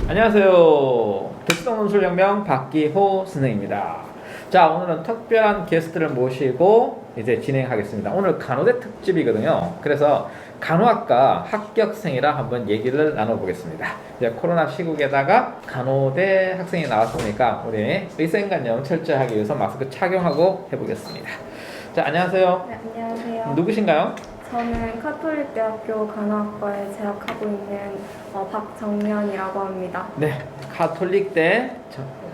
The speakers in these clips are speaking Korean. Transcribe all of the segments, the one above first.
안녕하세요. 대치동 논술혁명 박기호 선생입니다. 자, 오늘은 특별한 게스트를 모시고 이제 진행하겠습니다. 오늘 간호대 특집이거든요. 그래서 간호학과 합격생이라 한번 얘기를 나눠보겠습니다. 이제 코로나 시국에다가 간호대 학생이 나왔으니까 우리 위생관념 철저하기 위해서 마스크 착용하고 해보겠습니다. 자, 안녕하세요. 네, 안녕하세요. 누구신가요? 저는 카톨릭대학교 간호학과에 재학하고 있는 박정면이라고 합니다. 네, 카톨릭대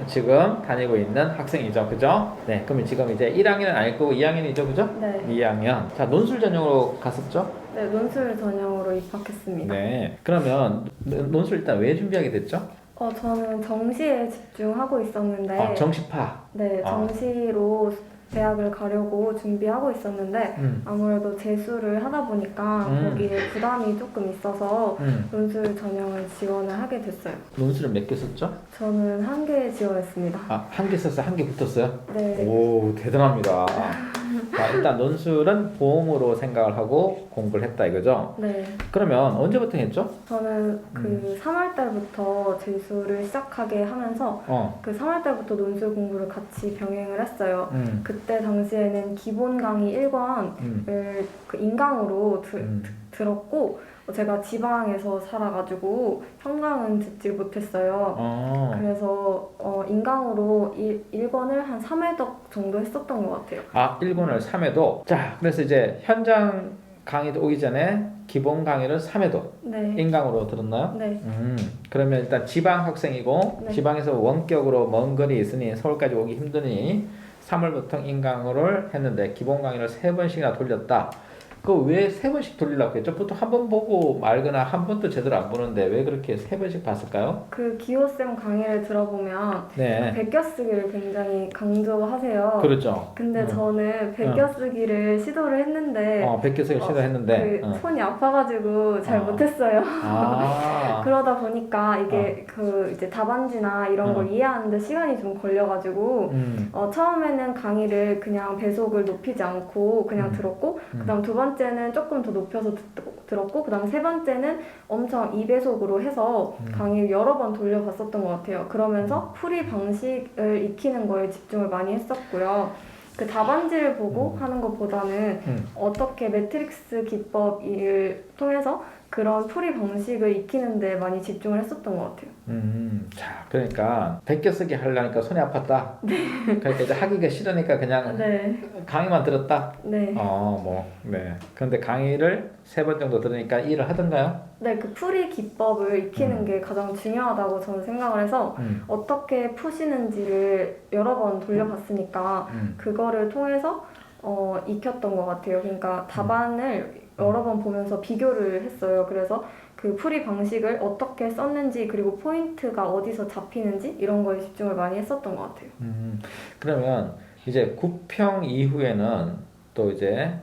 지금 다니고 있는 학생이죠, 그죠? 네, 그러면 지금 이제 1학년은 아니고 2학년이죠, 그죠? 네. 2학년. 자, 논술 전형으로 갔었죠? 네, 논술 전형으로 입학했습니다. 네. 그러면 논술 일단 왜 준비하게 됐죠? 저는 정시에 집중하고 있었는데, 정시파. 네, 정시로 대학을 가려고 준비하고 있었는데 아무래도 재수를 하다 보니까 거기에 부담이 조금 있어서 논술 전형을 지원을 하게 됐어요. 논술은 몇 개 썼죠? 저는 한 개 지원했습니다. 한 개 썼어요? 한 개 붙었어요? 네. 오, 대단합니다. 자, 일단 논술은 보험으로 생각을 하고 공부를 했다 이거죠? 네. 그러면 언제부터 했죠? 저는 그 3월 달부터 재수를 시작하게 하면서 그 3월 달부터 논술 공부를 같이 병행을 했어요. 그때 당시에는 기본 강의 1권을 그 인강으로 들었고 제가 지방에서 살아가지고 현강은 듣질 못했어요. 그래서 인강으로 1권을 한 3회독 정도 했었던 것 같아요. 1권을 3회독. 자, 그래서 이제 현장 강의도 오기 전에 기본 강의를 3회독 네. 인강으로 들었나요? 네. 그러면 일단 지방 학생이고 네. 지방에서 원격으로 먼 거리 있으니 서울까지 오기 힘드니 3월부터 인강으로 했는데 기본 강의를 3번씩이나 돌렸다. 그 왜 3번씩 돌리려고 했죠? 보통 한 번 보고 말거나 한 번도 제대로 안 보는데 왜 그렇게 3번씩 봤을까요? 그 기호쌤 강의를 들어보면 네. 베껴쓰기를 굉장히 강조하세요. 그렇죠. 근데 저는 베껴쓰기를 시도를 했는데 베껴쓰기를 시도했는데 손이 아파가지고 잘 못했어요. 그러다 보니까 이게 그 이제 답안지나 이런 걸 이해하는데 시간이 좀 걸려가지고 처음에는 강의를 그냥 배속을 높이지 않고 그냥 들었고 그다음 두 번째는 조금 더 높여서 들었고 그다음 세 번째는 엄청 2배속으로 해서 강의를 여러 번 돌려봤었던 것 같아요. 그러면서 풀이 방식을 익히는 거에 집중을 많이 했었고요. 그 답안지를 보고 하는 것보다는 어떻게 매트릭스 기법을 통해서 그런 풀이 방식을 익히는 데 많이 집중을 했었던 것 같아요. 자, 그러니까 베껴쓰기 하려니까 손이 아팠다. 네. 그러니까 이제 하기가 싫으니까 그냥 네. 강의만 들었다. 네. 네. 그런데 강의를 3번 정도 들으니까 이해를 하던가요? 네, 그 풀이 기법을 익히는 게 가장 중요하다고 저는 생각을 해서 어떻게 푸시는지를 여러 번 돌려봤으니까 그거를 통해서 익혔던 것 같아요. 그러니까 답안을 여러 번 보면서 비교를 했어요. 그래서 그 풀이 방식을 어떻게 썼는지 그리고 포인트가 어디서 잡히는지 이런 거에 집중을 많이 했었던 것 같아요. 그러면 이제 9평 이후에는 또 이제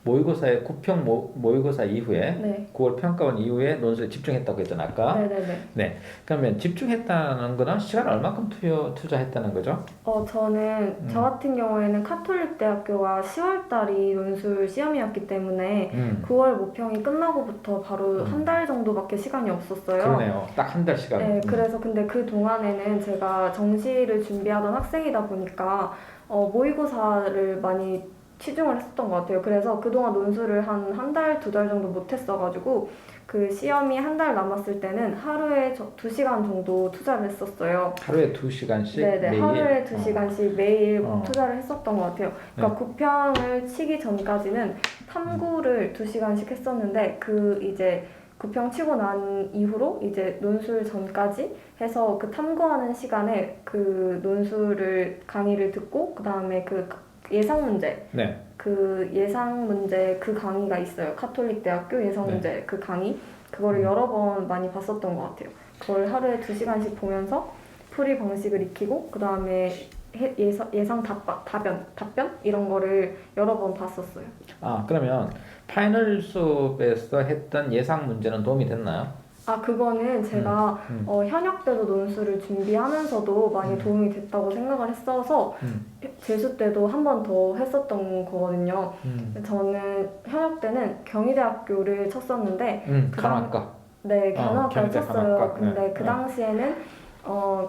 모의고사의 9평 모의고사 이후에 네. 9월 평가원 이후에 논술에 집중했다고 했잖아 아까. 네네네. 네. 그러면 집중했다는 거는 시간을 얼마큼 투자했다는 거죠? 저는 저 같은 경우에는 카톨릭 대학교가 10월 달이 논술 시험이었기 때문에 9월 모평이 끝나고부터 바로 한 달 정도밖에 시간이 없었어요. 그러네요. 딱 한 달 시간. 네, 그래서 근데 그 동안에는 제가 정시를 준비하던 학생이다 보니까 모의고사를 많이 치중을 했었던 것 같아요. 그래서 그동안 논술을 한 달, 2달 정도 못했어가지고 그 시험이 한 달 남았을 때는 하루에 2시간 정도 투자를 했었어요. 하루에 2시간씩? 네네, 매일? 하루에 2시간씩 매일 투자를 했었던 것 같아요. 그러니까 9평을 치기 전까지는 탐구를 2시간씩 했었는데 그 이제 9평 치고 난 이후로 이제 논술 전까지 해서 그 탐구하는 시간에 그 논술을 강의를 듣고 그 다음에 그 예상 문제, 네. 그 예상 문제 그 강의가 있어요. 카톨릭 대학교 예상 문제 그 강의 그거를 여러 번 많이 봤었던 것 같아요. 그걸 하루에 2시간씩 보면서 풀이 방식을 익히고 그 다음에 예상 답변 이런 거를 여러 번 봤었어요. 그러면 파이널 수업에서 했던 예상 문제는 도움이 됐나요? 그거는 제가 현역 때도 논술을 준비하면서도 많이 도움이 됐다고 생각을 했어서 재수 때도 한 번 더 했었던 거거든요. 저는 현역 때는 경희대학교를 쳤었는데 간호학과. 네, 간호학과를 경희대 쳤어요. 간호학과. 근데 네. 그 당시에는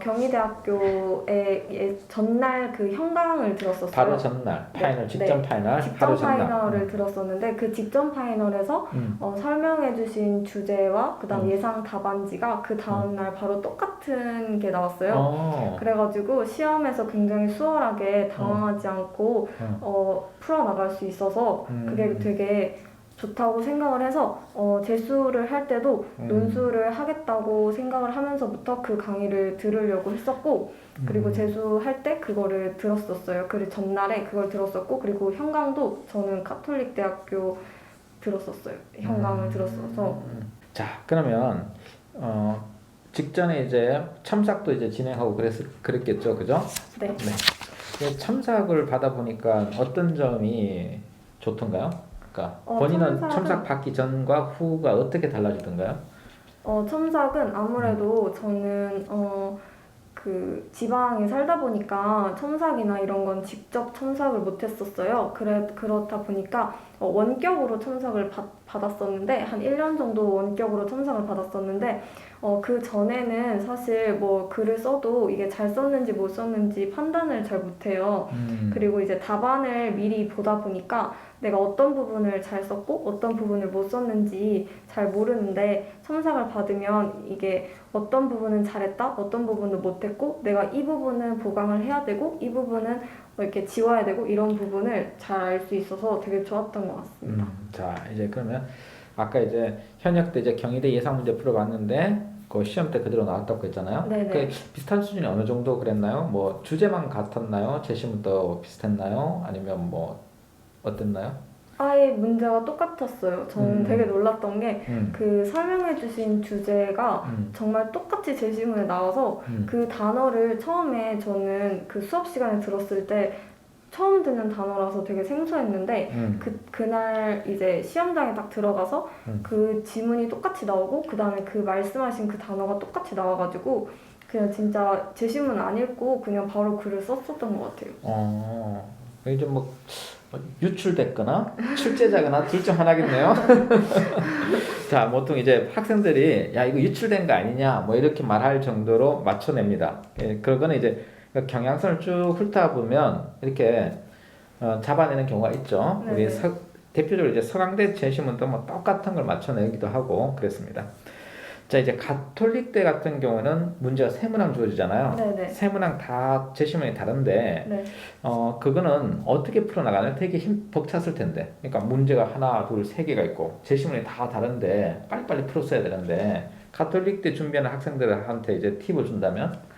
경희대학교에 전날 그 현강을 들었었어요. 바로 전날 파이널, 직전 파이널, 직전 하루 전날. 파이널을 들었었는데 그 직전 파이널에서 설명해주신 주제와 그다음 예상 답안지가 그 다음날 바로 똑같은 게 나왔어요. 그래가지고 시험에서 굉장히 수월하게 당황하지 않고 풀어나갈 수 있어서 그게 되게 좋다고 생각을 해서 재수를 할 때도 논술을 하겠다고 생각을 하면서부터 그 강의를 들으려고 했었고 그리고 재수할 때 그거를 들었었어요. 그 전날에 그걸 들었었고 그리고 현강도 저는 카톨릭 대학교 들었었어요. 현강을 들었어서. 자, 그러면 직전에 이제 참삭도 이제 진행하고 그랬겠죠, 그죠? 네. 네. 참삭을 받아보니까 어떤 점이 좋던가요? 그러니까 본인은 참삭 받기 전과 후가 어떻게 달라지던가요? 첨삭은 아무래도 저는 그 지방에 살다 보니까 첨삭이나 이런 건 직접 첨삭을 못했었어요. 그렇다 보니까 원격으로 첨삭을 받았었는데 한 1년 정도 원격으로 첨삭을 받았었는데 그 전에는 사실 뭐 글을 써도 이게 잘 썼는지 못 썼는지 판단을 잘 못해요. 그리고 이제 답안을 미리 보다 보니까 내가 어떤 부분을 잘 썼고 어떤 부분을 못 썼는지 잘 모르는데 첨삭을 받으면 이게 어떤 부분은 잘했다, 어떤 부분은 못했고 내가 이 부분은 보강을 해야 되고 이 부분은 이렇게 지워야 되고 이런 부분을 잘 알 수 있어서 되게 좋았던 것 같습니다. 자, 이제 그러면 아까 이제 현역 때 이제 경희대 예상 문제 풀어봤는데 그 시험 때 그대로 나왔다고 했잖아요. 그 비슷한 수준이 어느 정도 그랬나요? 뭐 주제만 같았나요? 제시문도 비슷했나요? 아니면 뭐 어땠나요? 아예 문제가 똑같았어요. 저는 되게 놀랐던 게 그 설명해주신 주제가 정말 똑같이 제시문에 나와서 그 단어를 처음에 저는 그 수업 시간에 들었을 때 처음 듣는 단어라서 되게 생소했는데 그날 이제 시험장에 딱 들어가서 그 지문이 똑같이 나오고 그 다음에 그 말씀하신 그 단어가 똑같이 나와가지고 그냥 진짜 제시문 안 읽고 그냥 바로 글을 썼었던 것 같아요. 이제 뭐 유출됐거나 출제자거나 둘 중 하나겠네요. 자, 보통 이제 학생들이 야 이거 유출된 거 아니냐 뭐 이렇게 말할 정도로 맞춰냅니다. 그거는 이제 경향선을 쭉 훑다 보면 이렇게 잡아내는 경우가 있죠. 우리 대표적으로 이제 서강대 제시문도 뭐 똑같은 걸 맞춰내기도 하고 그랬습니다. 자, 이제 가톨릭대 같은 경우는 문제가 세 문항 주어지잖아요. 네네. 세 문항 다 제시문이 다른데 네. 그거는 어떻게 풀어나가나요? 되게 벅찼을 텐데. 그러니까 문제가 하나, 둘, 세 개가 있고 제시문이 다 다른데 빨리빨리 풀었어야 되는데 가톨릭대 준비하는 학생들한테 이제 팁을 준다면?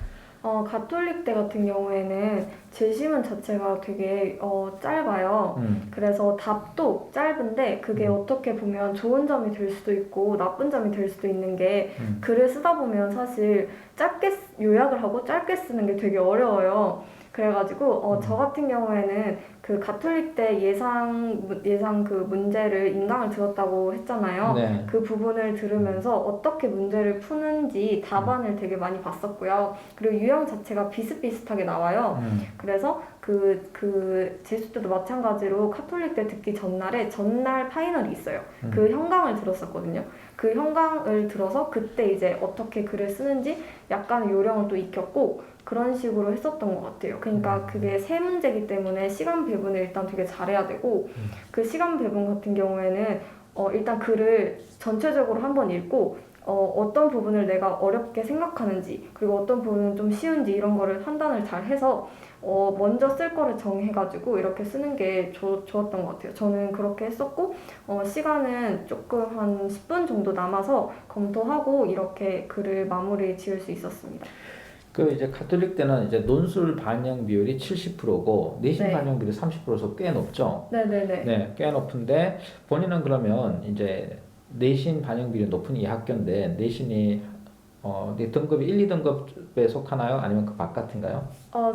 가톨릭대 같은 경우에는 제시문 자체가 되게 짧아요. 그래서 답도 짧은데 그게 어떻게 보면 좋은 점이 될 수도 있고 나쁜 점이 될 수도 있는 게 글을 쓰다 보면 사실 짧게 요약을 하고 짧게 쓰는 게 되게 어려워요. 그래가지고 저 같은 경우에는 그 가톨릭대 예상 그 문제를 인강을 들었다고 했잖아요. 네. 그 부분을 들으면서 어떻게 문제를 푸는지 답안을 되게 많이 봤었고요. 그리고 유형 자체가 비슷비슷하게 나와요. 그래서 그 재수 때도 마찬가지로 카톨릭대 듣기 전날 파이널이 있어요. 그 현강을 들었었거든요. 그 현강을 들어서 그때 이제 어떻게 글을 쓰는지 약간 요령을 또 익혔고 그런 식으로 했었던 것 같아요. 그러니까 그게 세 문제이기 때문에 시간 배분을 일단 되게 잘해야 되고 그 시간 배분 같은 경우에는 일단 글을 전체적으로 한번 읽고 어떤 부분을 내가 어렵게 생각하는지 그리고 어떤 부분은 좀 쉬운지 이런 거를 판단을 잘 해서 먼저 쓸 거를 정해가지고 이렇게 쓰는 게 좋았던 것 같아요. 저는 그렇게 했었고 시간은 조금 한 10분 정도 남아서 검토하고 이렇게 글을 마무리 지을 수 있었습니다. 그 이제 가톨릭 때는 이제 논술 반영 비율이 70%고 내신 반영 비율이 30%서 꽤 높죠. 네네네. 네, 꽤 높은데 본인은 그러면 이제 내신 반영 비율이 높은 이 학교인데 내신이 등급이 1, 2등급에 속하나요? 아니면 그 바깥인가요?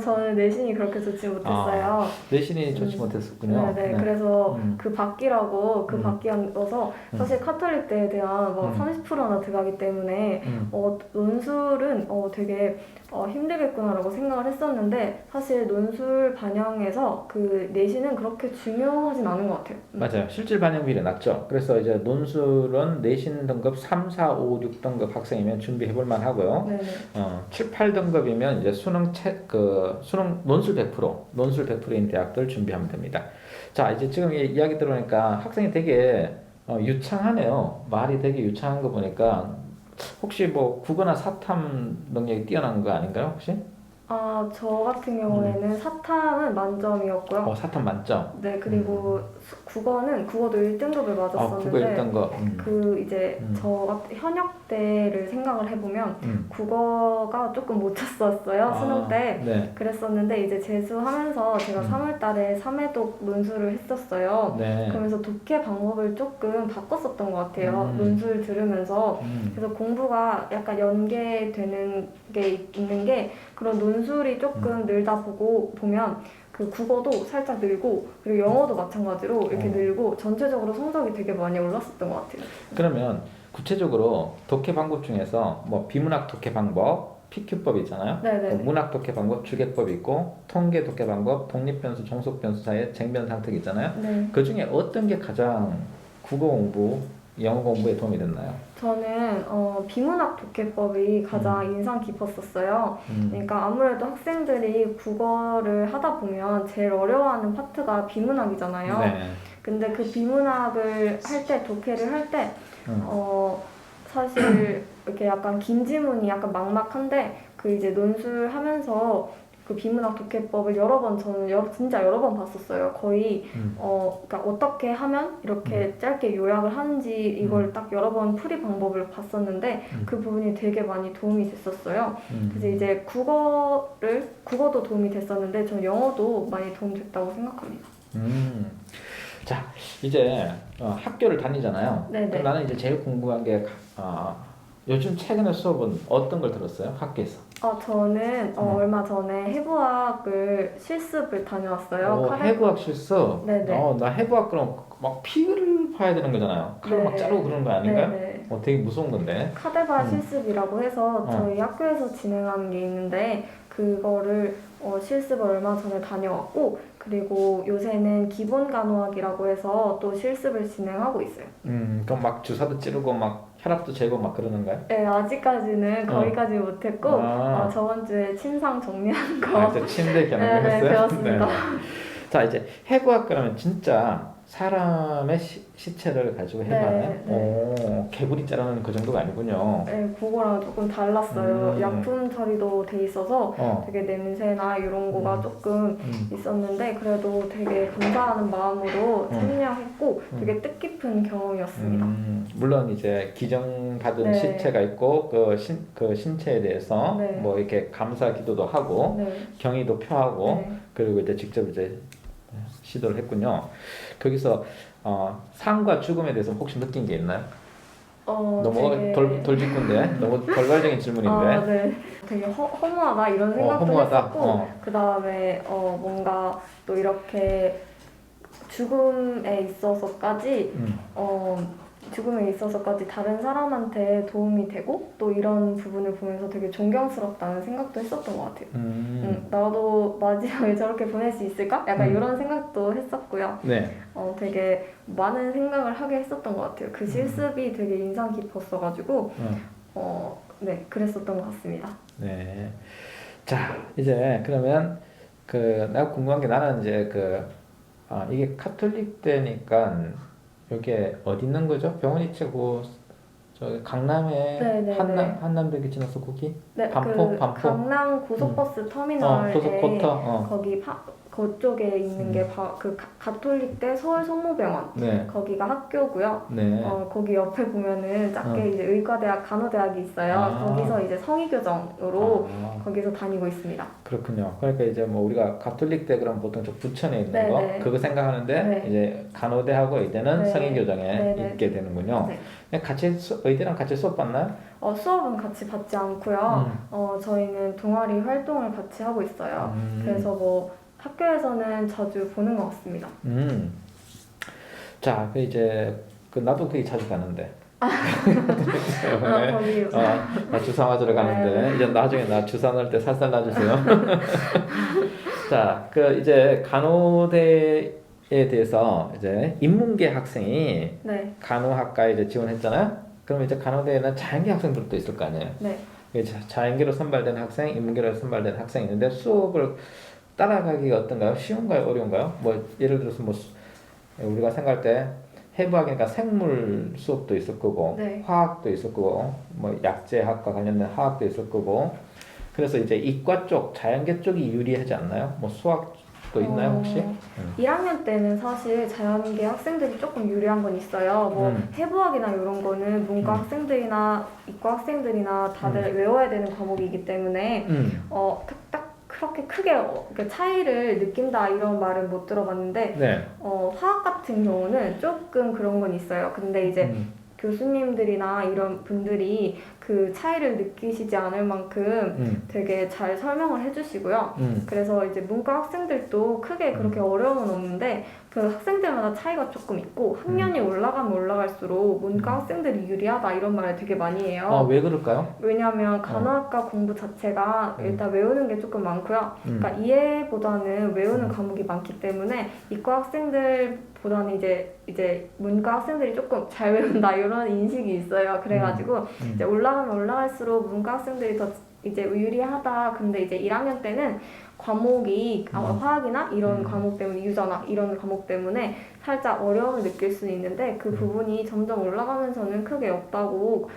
저는 내신이 그렇게 좋지 못했어요. 내신이 좋지 못했었군요. 네, 그래서 음. 그 받기라고 그 받기여서 사실 카톨릭대에 대한 막 30%나 들어가기 때문에 논술은 되게 힘들겠구나라고 생각을 했었는데 사실 논술 반영에서 그 내신은 그렇게 중요하진 않은 것 같아요. 맞아요. 실질 반영 비율이 낮죠. 그래서 이제 논술은 내신 등급 3, 4, 5, 6등급 학생이면 준비해 볼 만하고요. 네네. 7, 8등급이면 이제 수능 논술 100%, 논술 100%인 대학들 준비하면 됩니다. 자, 이제 지금 이 이야기 들어보니까 학생이 되게 유창하네요. 말이 되게 유창한 거 보니까 혹시 뭐 국어나 사탐 능력이 뛰어난 거 아닌가요, 혹시? 저 같은 경우에는 사탐은 만점이었고요. 사탐 만점. 네, 그리고 국어도 1등급을 국어 맞았었는데 1등급. 그 이제 저 현역 때를 생각을 해보면 국어가 조금 못 쳤었어요. 수능 때. 네. 그랬었는데 이제 재수하면서 제가 3월 달에 3회독 논술을 했었어요. 네. 그러면서 독해 방법을 조금 바꿨었던 것 같아요. 논술 들으면서. 그래서 공부가 약간 연계되는 게 있는 게 그런 논술이 조금 늘다 보면 그 국어도 살짝 늘고 그리고 영어도 마찬가지로 이렇게 늘고 전체적으로 성적이 되게 많이 올랐었던 것 같아요. 그러면 구체적으로 독해 방법 중에서 뭐 비문학 독해 방법, PQ법 있잖아요. 문학 독해 방법, 주계법 있고 통계 독해 방법, 독립변수, 종속변수 사이의 쟁변 상특 있잖아요. 네. 그 중에 어떤 게 가장 국어 공부, 영어 공부에 도움이 됐나요? 저는 비문학 독해법이 가장 인상 깊었었어요. 그러니까 아무래도 학생들이 국어를 하다 보면 제일 어려워하는 파트가 비문학이잖아요. 네. 근데 그 비문학을 할 때, 독해를 할 때, 사실 이렇게 약간 긴 지문이 약간 막막한데 그 이제 논술하면서 그 비문학 독해법을 저는 진짜 여러 번 봤었어요. 거의 그러니까 어떻게 하면 이렇게 짧게 요약을 하는지 이걸 딱 여러 번 풀이 방법을 봤었는데 그 부분이 되게 많이 도움이 됐었어요. 그래서 이제 국어도 도움이 됐었는데 저는 영어도 많이 도움 됐다고 생각합니다. 자, 이제 학교를 다니잖아요. 네네. 그럼 나는 이제 제일 궁금한 게 요즘 최근에 수업은 어떤 걸 들었어요? 학교에서? 저는 얼마 전에 해부학을 실습을 다녀왔어요. 해부학 실습? 네네. 나 해부학 그럼 막 피를 봐야 되는 거잖아요. 칼로 막 자르고 그러는 거 아닌가요? 네네. 되게 무서운 건데. 카데바 실습이라고 해서 저희 학교에서 진행하는 게 있는데 그거를 실습을 얼마 전에 다녀왔고 그리고 요새는 기본 간호학이라고 해서 또 실습을 진행하고 있어요. 그럼 막 주사도 찌르고 막 혈압도 재고 막 그러는가요? 네, 아직까지는 거기까지 못했고 저번 주에 침상 정리한 거. 이제 침대 경험했어요? 네, 배웠습니다. 자, 이제 해부학 그러면 진짜 사람의 시체를 가지고 해부하는 개구리 자르는 그 정도가 아니군요. 네, 그거랑 조금 달랐어요. 약품 처리도 돼 있어서 되게 냄새나 이런 거가 조금 있었는데 그래도 되게 감사하는 마음으로 참여했고 되게 뜻깊은 경험이었습니다. 물론 이제 기증받은 시체가 있고 그 신체에 대해서 뭐 이렇게 감사 기도도 하고 경의도 표하고 그리고 이제 직접 이제 시도를 했군요. 거기서 삶과 죽음에 대해서 혹시 느낀 게 있나요? 너무 돌직구인데 너무 돌발적인 질문인데. 네. 되게 허무하다 이런 생각도 했었고 그 다음에 뭔가 또 이렇게 죽음에 있어서까지 다른 사람한테 도움이 되고 또 이런 부분을 보면서 되게 존경스럽다는 생각도 했었던 것 같아요. 나도 마지막에 저렇게 보낼 수 있을까? 약간 이런 생각도 했었고요. 네. 되게 많은 생각을 하게 했었던 것 같아요. 그 실습이 되게 인상 깊었어가지고 네, 그랬었던 것 같습니다. 네. 자, 이제 그러면 내가 궁금한 게 나는 이제 이게 카톨릭 대니까 여기에 어디 있는 거죠? 병원이 최고 저기 강남에 한남대교 지나서 거기? 네, 반포? 강남 고속버스 터미널에 고속버터. 거기 그쪽에 있는 게 그 가톨릭대 서울성모병원 네. 거기가 학교고요. 네. 거기 옆에 보면은 작게 이제 의과대학, 간호대학이 있어요. 거기서 이제 성의교정으로 거기서 다니고 있습니다. 그렇군요. 그러니까 이제 뭐 우리가 가톨릭대 그럼 보통 저 부천에 있는 네, 거 네. 그거 생각하는데 네. 이제 간호대하고 의대는 네. 성의교정에 네, 네. 있게 되는군요. 네. 같이 의대랑 같이 수업 받나요? 수업은 같이 받지 않고요. 저희는 동아리 활동을 같이 하고 있어요. 그래서 뭐 학교에서는 자주 보는 것 같습니다. 자, 그 이제 나도 거기 자주 가는데. 거기 나 주사 맞으러 가는데 이제 나중에 나 주사 넣을 때 살살 놔주세요. 자, 그 이제 간호대에 대해서 이제 인문계 학생이 네. 간호학과에 이제 지원했잖아요. 그럼 이제 간호대에는 자연계 학생들도 있을 거 아니에요. 네. 자연계로 선발된 학생, 인문계로 선발된 학생이 있는데 수업을 따라가기가 어떤가요? 쉬운가요? 어려운가요? 뭐 예를 들어서 뭐 우리가 생각할 때 해부학이니까 생물 수업도 있을 거고 네. 화학도 있을 거고 뭐 약제학과 관련된 화학도 있을 거고 그래서 이제 이과 쪽, 자연계 쪽이 유리하지 않나요? 뭐 수학도 있나요 혹시? 1학년 때는 사실 자연계 학생들이 조금 유리한 건 있어요. 뭐 해부학이나 이런 거는 문과 학생들이나 이과 학생들이나 다들 외워야 되는 과목이기 때문에 딱 그렇게 크게 차이를 느낀다 이런 말은 못 들어봤는데 네. 화학 같은 경우는 조금 그런 건 있어요. 근데 이제 교수님들이나 이런 분들이 그 차이를 느끼시지 않을 만큼 되게 잘 설명을 해주시고요. 그래서 이제 문과 학생들도 크게 그렇게 어려움은 없는데 그 학생들마다 차이가 조금 있고 학년이 올라가면 올라갈수록 문과 학생들이 유리하다 이런 말을 되게 많이 해요. 왜 그럴까요? 왜냐하면 간호학과 공부 자체가 일단 외우는 게 조금 많고요. 그러니까 이해보다는 외우는 과목이 많기 때문에 이과 학생들보다는 이제 문과 학생들이 조금 잘 외운다 이런 인식이 있어요. 그래가지고 이제 올라가면 올라갈수록 문과 학생들이 더 이제 유리하다. 근데 이제 1학년 때는 과목이 화학이나 이런 과목 때문에 유전학 이런 과목 때문에 살짝 어려움을 느낄 수 있는데 그 부분이 점점 올라가면서는 크게 없다고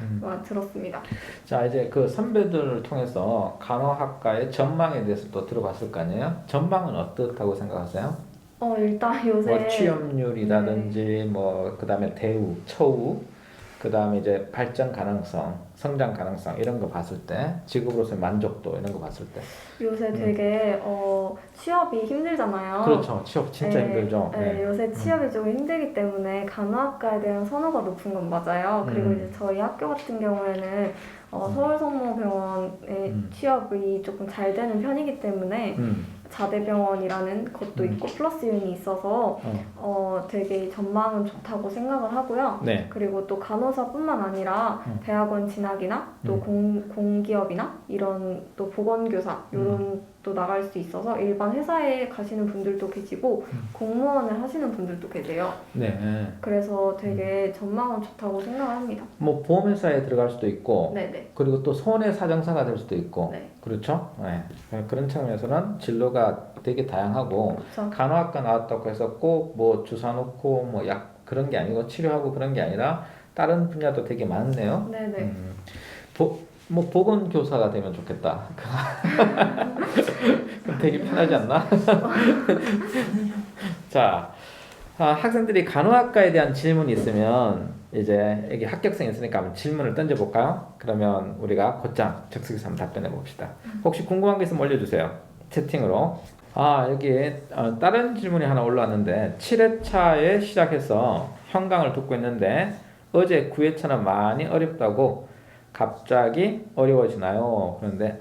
들었습니다. 자, 이제 그 선배들을 통해서 간호학과의 전망에 대해서 또 들어봤을 거 아니에요? 전망은 어떻다고 생각하세요? 일단 요새 뭐 취업률이라든지 뭐 그다음에 대우, 처우, 그다음에 이제 발전 가능성, 성장 가능성 이런 거 봤을 때 직업으로서의 만족도 이런 거 봤을 때 요새 되게 취업이 힘들잖아요. 그렇죠. 취업 진짜 힘들죠. 네. 요새 취업이 조금 힘들기 때문에 간호학과에 대한 선호가 높은 건 맞아요. 그리고 이제 저희 학교 같은 경우에는 서울성모병원의 취업이 조금 잘 되는 편이기 때문에 자대병원이라는 것도 있고 플러스 유인이 있어서 되게 전망은 좋다고 생각을 하고요. 네. 그리고 또 간호사뿐만 아니라 대학원 진학이나 또 공기업이나 이런 또 보건교사 이런 또 나갈 수 있어서 일반 회사에 가시는 분들도 계시고 공무원을 하시는 분들도 계세요. 네. 그래서 되게 전망은 좋다고 생각을 합니다. 뭐 보험회사에 들어갈 수도 있고 네네. 그리고 또 손해 사정사가 될 수도 있고 네. 그렇죠? 네. 그런 측면에서는 진로가 되게 다양하고 그렇죠. 간호학과 나왔다고 해서 꼭 뭐 주사 놓고 뭐 약 그런 게 아니고 치료하고 그런 게 아니라 다른 분야도 되게 많네요. 네네. 뭐 보건교사가 되면 좋겠다. 그럼 되게 편하지 않나? 자, 학생들이 간호학과에 대한 질문이 있으면 이제 여기 합격생이 있으니까 한번 질문을 던져볼까요? 그러면 우리가 곧장 즉석에서 한번 답변해 봅시다. 혹시 궁금한 게 있으면 올려주세요. 채팅으로. 여기 다른 질문이 하나 올라왔는데 7회차에 시작해서 현강을 듣고 있는데 어제 9회차는 많이 어렵다고 갑자기 어려워지나요? 그런데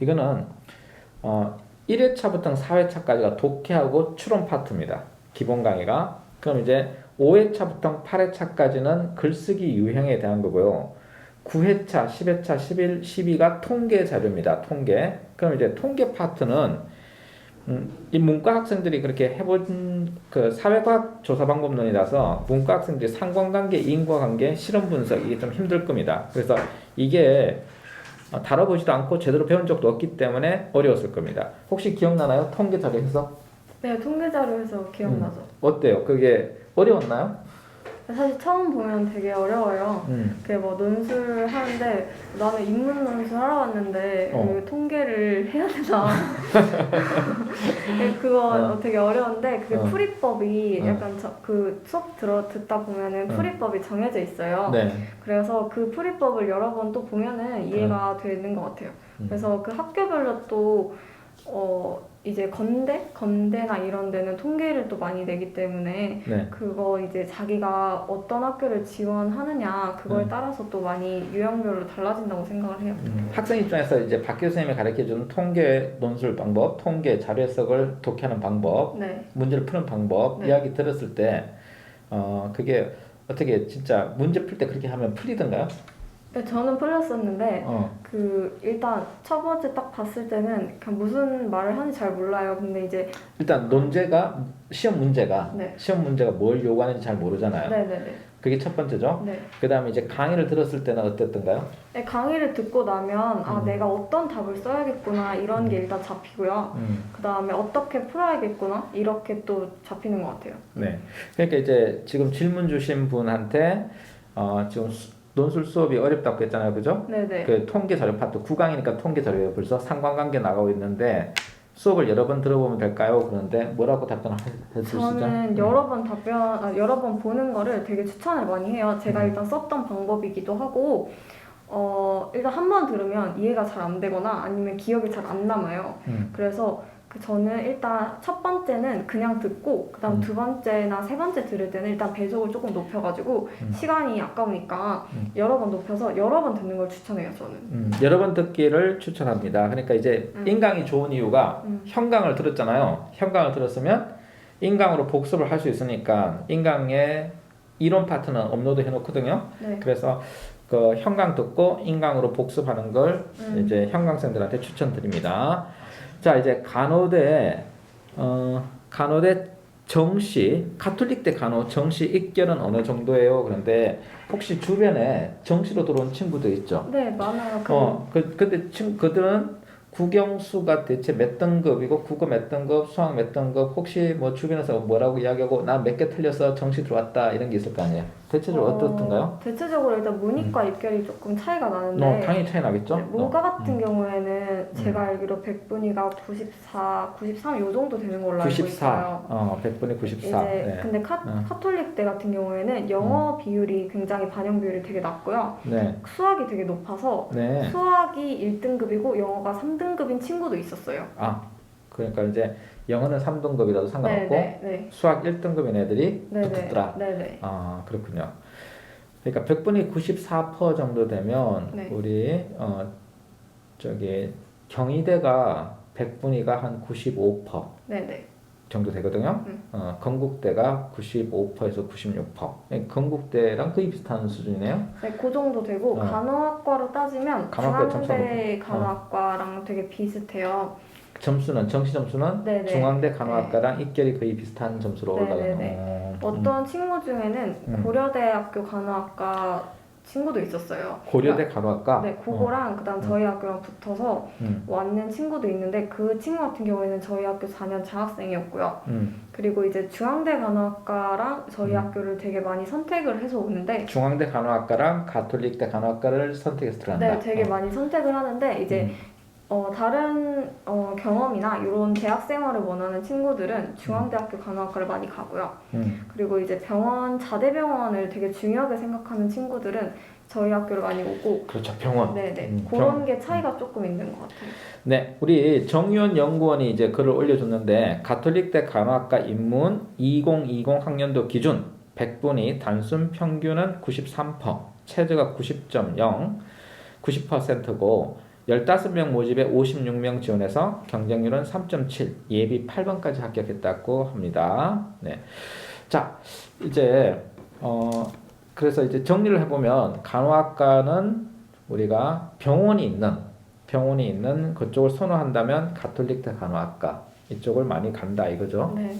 이거는 1회차부터 4회차까지가 독해하고 추론 파트입니다. 기본 강의가. 그럼 이제 5회차부터 8회차까지는 글쓰기 유형에 대한 거고요. 9회차, 10회차, 11, 12가 통계 자료입니다. 통계. 그럼 이제 통계 파트는 이 문과 학생들이 그렇게 해본 그 사회과학 조사 방법론이라서 문과 학생들이 상관관계, 인과관계, 실험 분석 이게 좀 힘들 겁니다. 그래서 이게 다뤄보지도 않고 제대로 배운 적도 없기 때문에 어려웠을 겁니다. 혹시 기억나나요? 통계 자료에서? 네, 통계 자료에서 기억나죠. 어때요? 그게 어려웠나요? 사실 처음 보면 되게 어려워요. 그게 뭐 논술 하는데 나는 인문 논술 하러 왔는데 그 통계를 해야 되나? 그거 되게 어려운데 그게 풀이법이 약간 그 수업 듣다 보면은 풀이법이 정해져 있어요. 네. 그래서 그 풀이법을 여러 번 또 보면은 이해가 되는 것 같아요. 그래서 그 학교별로 또 이제 건대나 이런 데는 통계를 또 많이 내기 때문에 네. 그거 이제 자기가 어떤 학교를 지원하느냐 그거에 따라서 또 많이 유형별로 달라진다고 생각을 해요. 학생 입장에서 이제 박 교수님이 가르쳐주는 통계 논술 방법, 통계 자료 해석을 독해하는 방법, 네. 문제를 푸는 방법 네. 이야기 들었을 때 그게 어떻게 진짜 문제 풀 때 그렇게 하면 풀리던가요? 네, 저는 풀렸었는데 그 일단 첫 번째 딱 봤을 때는 그냥 무슨 말을 하는지 잘 몰라요. 근데 이제 일단 시험 문제가 뭘 요구하는지 잘 모르잖아요. 네네네. 그게 첫 번째죠. 네. 그다음에 이제 강의를 들었을 때는 어땠던가요? 네, 강의를 듣고 나면 내가 어떤 답을 써야겠구나 이런 게 일단 잡히고요. 그다음에 어떻게 풀어야겠구나 이렇게 또 잡히는 것 같아요. 네. 그러니까 이제 지금 질문 주신 분한테 지금 논술 수업이 어렵다고 했잖아요, 그죠? 네네. 그 통계 자료 파트 9강이니까 통계 자료에 벌써 상관관계 나가고 있는데 수업을 여러 번 들어보면 될까요? 그런데 뭐라고 답변하셨으시죠? 저는 여러 번 보는 거를 되게 추천을 많이 해요. 제가 일단 썼던 방법이기도 하고 일단 한 번 들으면 이해가 잘 안 되거나 아니면 기억이 잘 안 남아요. 그래서 저는 일단 첫 번째는 그냥 듣고 그다음 두 번째나 세 번째 들을 때는 일단 배속을 조금 높여가지고 시간이 아까우니까 여러 번 높여서 여러 번 듣는 걸 추천해요. 저는 여러 번 듣기를 추천합니다. 그러니까 이제 인강이 좋은 이유가 현강을 들었잖아요. 현강을 들었으면 인강으로 복습을 할 수 있으니까 인강의 이론 파트는 업로드 해놓거든요. 네. 그래서 그 현강 듣고 인강으로 복습하는 걸 이제 현강생들한테 추천드립니다. 자, 이제 간호대 정시, 가톨릭대 간호 정시 입결은 어느 정도예요? 그런데 혹시 주변에 정시로 들어온 친구들 있죠? 네, 많아요. 근데 그들은 국영수가 대체 몇 등급이고 국어 몇 등급, 수학 몇 등급, 혹시 뭐 주변에서 뭐라고 이야기하고 나 몇 개 틀려서 정시 들어왔다 이런 게 있을 거 아니에요? 대체적으로 어떻던가요? 대체적으로 일단 문이과 입결이 조금 차이가 나는데 당연히 차이 나겠죠? 네, 문과 같은 경우에는 제가 알기로 100분위가 94, 93 요 정도 되는 걸로 알고 94. 있어요. 100분에 94. 이제 네. 근데 카톨릭대 같은 경우에는 영어 비율이 굉장히 반영 비율이 되게 낮고요. 네. 수학이 되게 높아서 네. 수학이 1등급이고 영어가 3등급인 친구도 있었어요. 그러니까 이제 영어는 3등급이라도 상관없고 네. 수학 1등급인 애들이 네네. 붙었더라. 네네. 그렇군요. 그러니까 100분이 94% 정도 되면 네. 우리 경희대가 100분위가 한 95% 네네. 정도 되거든요. 건국대가 95%에서 96%. 건국대랑 거의 비슷한 수준이네요. 네, 그 정도 되고 간호학과로 따지면 중앙대 간호학과랑 되게 비슷해요. 정시 점수는 네네. 중앙대 간호학과랑 입결이 거의 비슷한 점수로 올라가는. 어떤 친구 중에는 고려대학교 간호학과 친구도 있었어요. 고려대 간호학과? 네, 그거랑 그다음 저희 학교랑 붙어서 왔는 친구도 있는데 그 친구 같은 경우에는 저희 학교 4년 장학생이었고요. 그리고 이제 중앙대 간호학과랑 저희 학교를 되게 많이 선택을 해서 오는데 중앙대 간호학과랑 가톨릭대 간호학과를 선택해서 들어간다. 네, 되게 많이 선택을 하는데 이제 다른 경험이나 이런 대학 생활을 원하는 친구들은 중앙대학교 간호학과를 많이 가고요. 그리고 이제 자대병원을 되게 중요하게 생각하는 친구들은 저희 학교를 많이 오고. 그렇죠, 병원. 네네. 그런 게 차이가 조금 있는 것 같아요. 네, 우리 정유원 연구원이 이제 글을 올려줬는데 가톨릭대 간호학과 입문 2020 학년도 기준 100분위 단순 평균은 93%, 최저가 90.0, 90%고 15명 모집에 56명 지원해서 경쟁률은 3.7, 예비 8번까지 합격했다고 합니다. 네. 자, 이제 그래서 이제 정리를 해보면 간호학과는 우리가 병원이 있는 그쪽을 선호한다면 가톨릭대 간호학과 이쪽을 많이 간다 이거죠. 네.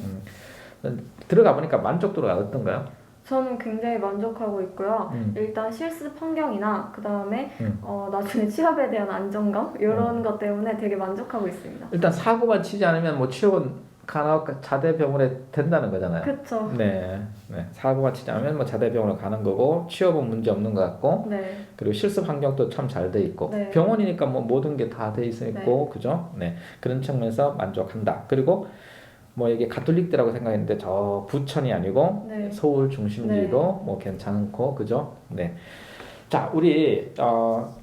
들어가 보니까 만족도가 어떤가요? 저는 굉장히 만족하고 있고요. 일단 실습 환경이나 그 다음에 나중에 취업에 대한 안정감 이런 것 때문에 되게 만족하고 있습니다. 일단 사고만 치지 않으면 뭐 취업은 간호학과 자대병원에 된다는 거잖아요. 그쵸. 네, 네. 사고가 치지 않으면 뭐 자대병원을 가는 거고 취업은 문제 없는 것 같고 네. 그리고 실습 환경도 참 잘 돼 있고 네. 병원이니까 뭐 모든 게 다 돼 있고 그죠? 네, 그런 측면에서 만족한다. 그리고 뭐 이게 가톨릭대라고 생각했는데 저 부천이 아니고 네. 서울 중심지도 뭐 괜찮고 그죠? 네. 자, 우리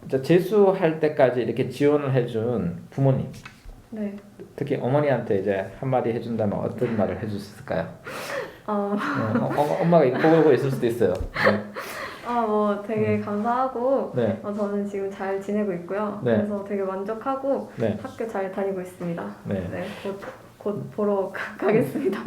이제 재수할 때까지 이렇게 지원을 해준 부모님, 네. 특히 어머니한테 이제 한마디 해준다면 어떤 말을 해줄 수 있을까요? 엄마가 이거 보고 있을 수도 있어요. 네. 뭐 되게 감사하고 네. 저는 지금 잘 지내고 있고요. 네. 그래서 되게 만족하고 네. 학교 잘 다니고 있습니다. 네. 네. 곧 보러 가겠습니다.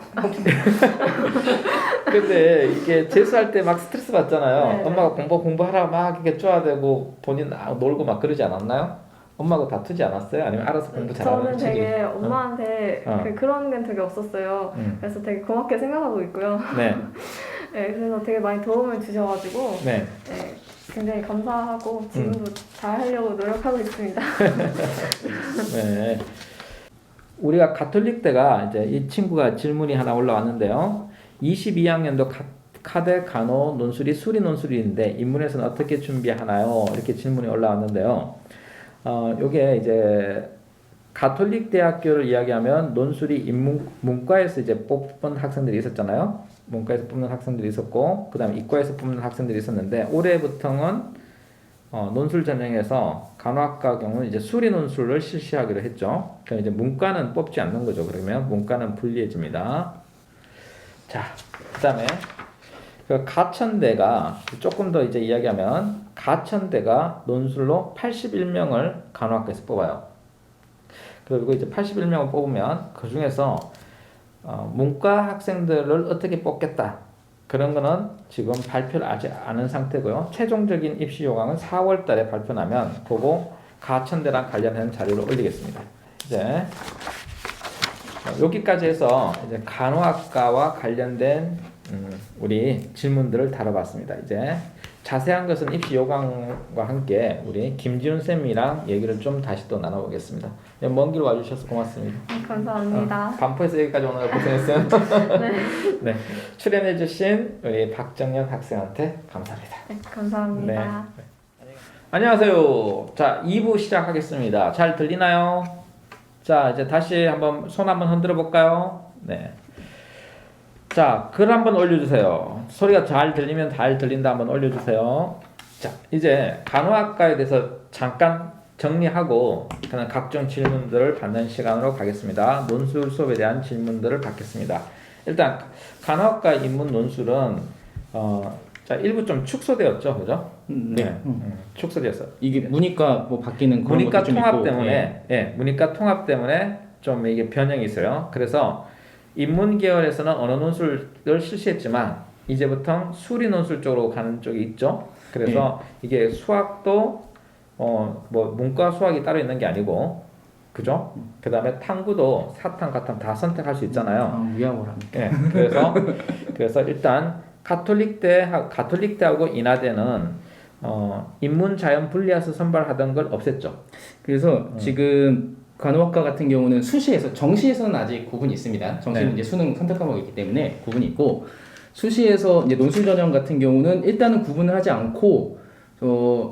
근데 이게 재수할 때 막 스트레스 받잖아요. 네. 엄마가 공부하라 막 이렇게 쪼아대고 본인 놀고 막 그러지 않았나요? 엄마하고 다투지 않았어요? 아니면 알아서 공부 잘하는 저는 되게 엄마한테 그런 게 되게 없었어요. 그래서 되게 고맙게 생각하고 있고요. 네. 네, 그래서 되게 많이 도움을 주셔가지고 네. 네, 굉장히 감사하고 지금도 잘 하려고 노력하고 있습니다. 네. 우리가 가톨릭대가 이제 이 친구가 질문이 하나 올라왔는데요. 22학년도 카데 간호 논술이 수리 논술인데 인문에서는 어떻게 준비하나요? 이렇게 질문이 올라왔는데요. 요게 이제 가톨릭 대학교를 이야기하면 논술이 문과에서 이제 뽑은 학생들이 있었잖아요. 문과에서 뽑는 학생들이 있었고, 그 다음에 이과에서 뽑는 학생들이 있었는데, 올해부터는 논술 전형에서 간호학과 경우는 이제 수리 논술을 실시하기로 했죠. 그럼 이제 문과는 뽑지 않는 거죠. 그러면 문과는 불리해집니다. 자, 그 다음에 그 가천대가 조금 더 이제 이야기하면 가천대가 논술로 81명을 간호학과에서 뽑아요. 그리고 이제 81명을 뽑으면 그 중에서 문과 학생들을 어떻게 뽑겠다. 그런 거는 지금 발표를 아직 않은 상태고요. 최종적인 입시 요강은 4월 달에 발표나면 그거 가천대랑 관련된 자료를 올리겠습니다. 이제 여기까지 해서 이제 간호학과와 관련된 우리 질문들을 다뤄봤습니다. 이제 자세한 것은 입시 요강과 함께 우리 김지훈 쌤이랑 얘기를 좀 다시 또 나눠보겠습니다. 먼 길 와주셔서 고맙습니다. 감사합니다. 반포에서 여기까지 오느라 고생했어요. 네. 네, 출연해주신 우리 박정현 학생한테 감사합니다. 네, 감사합니다. 네. 안녕하세요. 자, 2부 시작하겠습니다. 잘 들리나요? 자, 이제 다시 한번 손 한번 흔들어 볼까요? 네. 자, 글 한번 올려주세요. 소리가 잘 들리면 잘 들린다 한번 올려주세요. 자, 이제 간호학과에 대해서 잠깐 정리하고 그냥 각종 질문들을 받는 시간으로 가겠습니다. 논술 수업에 대한 질문들을 받겠습니다. 일단 간호학과 인문 논술은 자, 일부 좀 축소되었죠, 그죠? 네. 축소되었어요. 이게 문이과 뭐 바뀌는 그런 문이과 것도 좀 통합 있고, 때문에, 문이과 통합 때문에 좀 이게 변형이 있어요. 그래서 인문 계열에서는 언어 논술을 실시했지만 이제부터 수리 논술 쪽으로 가는 쪽이 있죠. 그래서 이게 수학도 뭐 문과 수학이 따로 있는 게 아니고, 그죠? 그 다음에 탕구도 사탕, 가탕 다 선택할 수 있잖아요. 위험을 합니다. 그래서 일단 가톨릭대하고 인하대는 인문 자연 분리해서 선발하던 걸 없앴죠. 그래서 지금 간호학과 같은 경우는 수시에서 정시에서는 아직 구분이 있습니다. 정시는 이제 수능 선택 과목이 있기 때문에 구분이 있고, 수시에서 이제 논술 전형 같은 경우는 일단은 구분을 하지 않고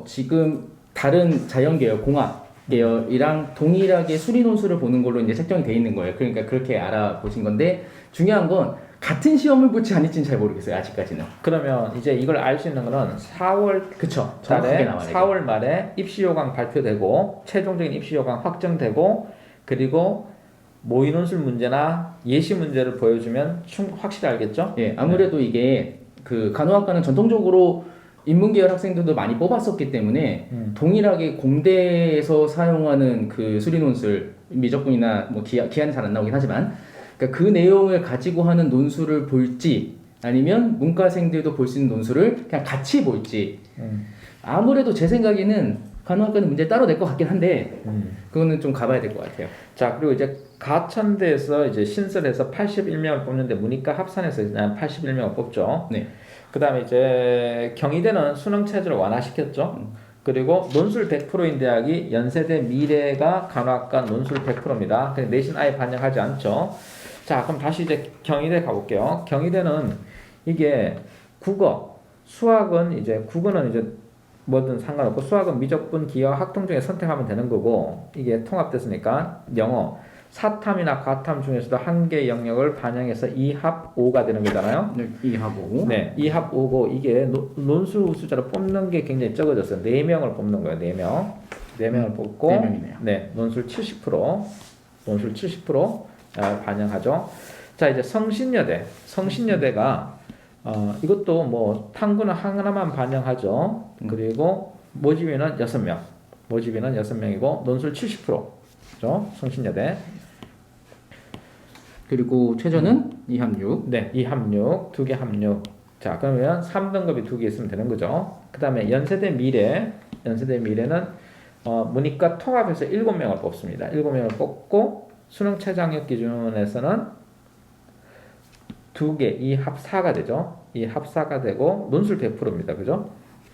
지금 다른 자연 계열, 공학 계열이랑 동일하게 수리 논술을 보는 걸로 이제 책정이 돼 있는 거예요. 그러니까 그렇게 알아보신 건데, 중요한 건 같은 시험을 볼지 아닐지는 잘 모르겠어요. 아직까지는. 그러면 이제 이걸 알 수 있는 거는 4월 그쵸. 달에 나와야 4월 말에 입시 요강 발표되고 최종적인 입시 요강 확정되고, 그리고 모의 논술 문제나 예시 문제를 보여주면 확실히 알겠죠? 예, 아무래도 이게 그 간호학과는 전통적으로 인문계열 학생들도 많이 뽑았었기 때문에 동일하게 공대에서 사용하는 그 수리 논술, 미적분이나 뭐 기한이 잘 안 나오긴 하지만, 그러니까 그 내용을 가지고 하는 논술을 볼지 아니면 문과생들도 볼 수 있는 논술을 그냥 같이 볼지, 아무래도 제 생각에는 간호학과는 문제 따로 낼 것 같긴 한데 그거는 좀 가봐야 될 것 같아요. 자, 그리고 이제 가천대에서 이제 신설해서 81명을 뽑는데 문이과 합산해서 그냥 81명을 뽑죠. 네. 그 다음에 이제 경희대는 수능 체제를 완화시켰죠. 그리고 논술 100%인 대학이 연세대 미래가 간호학과 논술 100%입니다. 근데 내신 아예 반영하지 않죠. 자, 그럼 다시 이제 경희대 가볼게요. 경희대는 이게 국어, 수학은 이제 국어는 이제 뭐든 상관없고 수학은 미적분, 기하, 학통 중에 선택하면 되는 거고 이게 통합됐으니까 영어, 사탐이나 과탐 중에서도 한 개의 영역을 반영해서 2합 5가 되는 거잖아요. 네, 2합 5. 네, 2합 5고 이게 논술 우수자로 뽑는 게 굉장히 적어졌어요. 4명을 뽑는 거예요. 4명. 4명을 뽑고 4명이네요. 네, 논술 70%. 논술 70% 반영하죠. 자, 이제 성신여대가 이것도 뭐 탐구는 하나만 반영하죠. 그리고 모집인은 6명. 모집인은 6명이고 논술 70%죠. 성신여대. 그리고 최저는 2합 6. 네, 2합6, 2개 합6. 자, 그러면 3등급이 2개 있으면 되는 거죠. 그 다음에 연세대 미래는 문이과 통합해서 7명을 뽑습니다. 7명을 뽑고 수능 최저학력 기준에서는 2개, 2합 4가 되죠. 2합 4가 되고 논술 100%입니다. 그죠?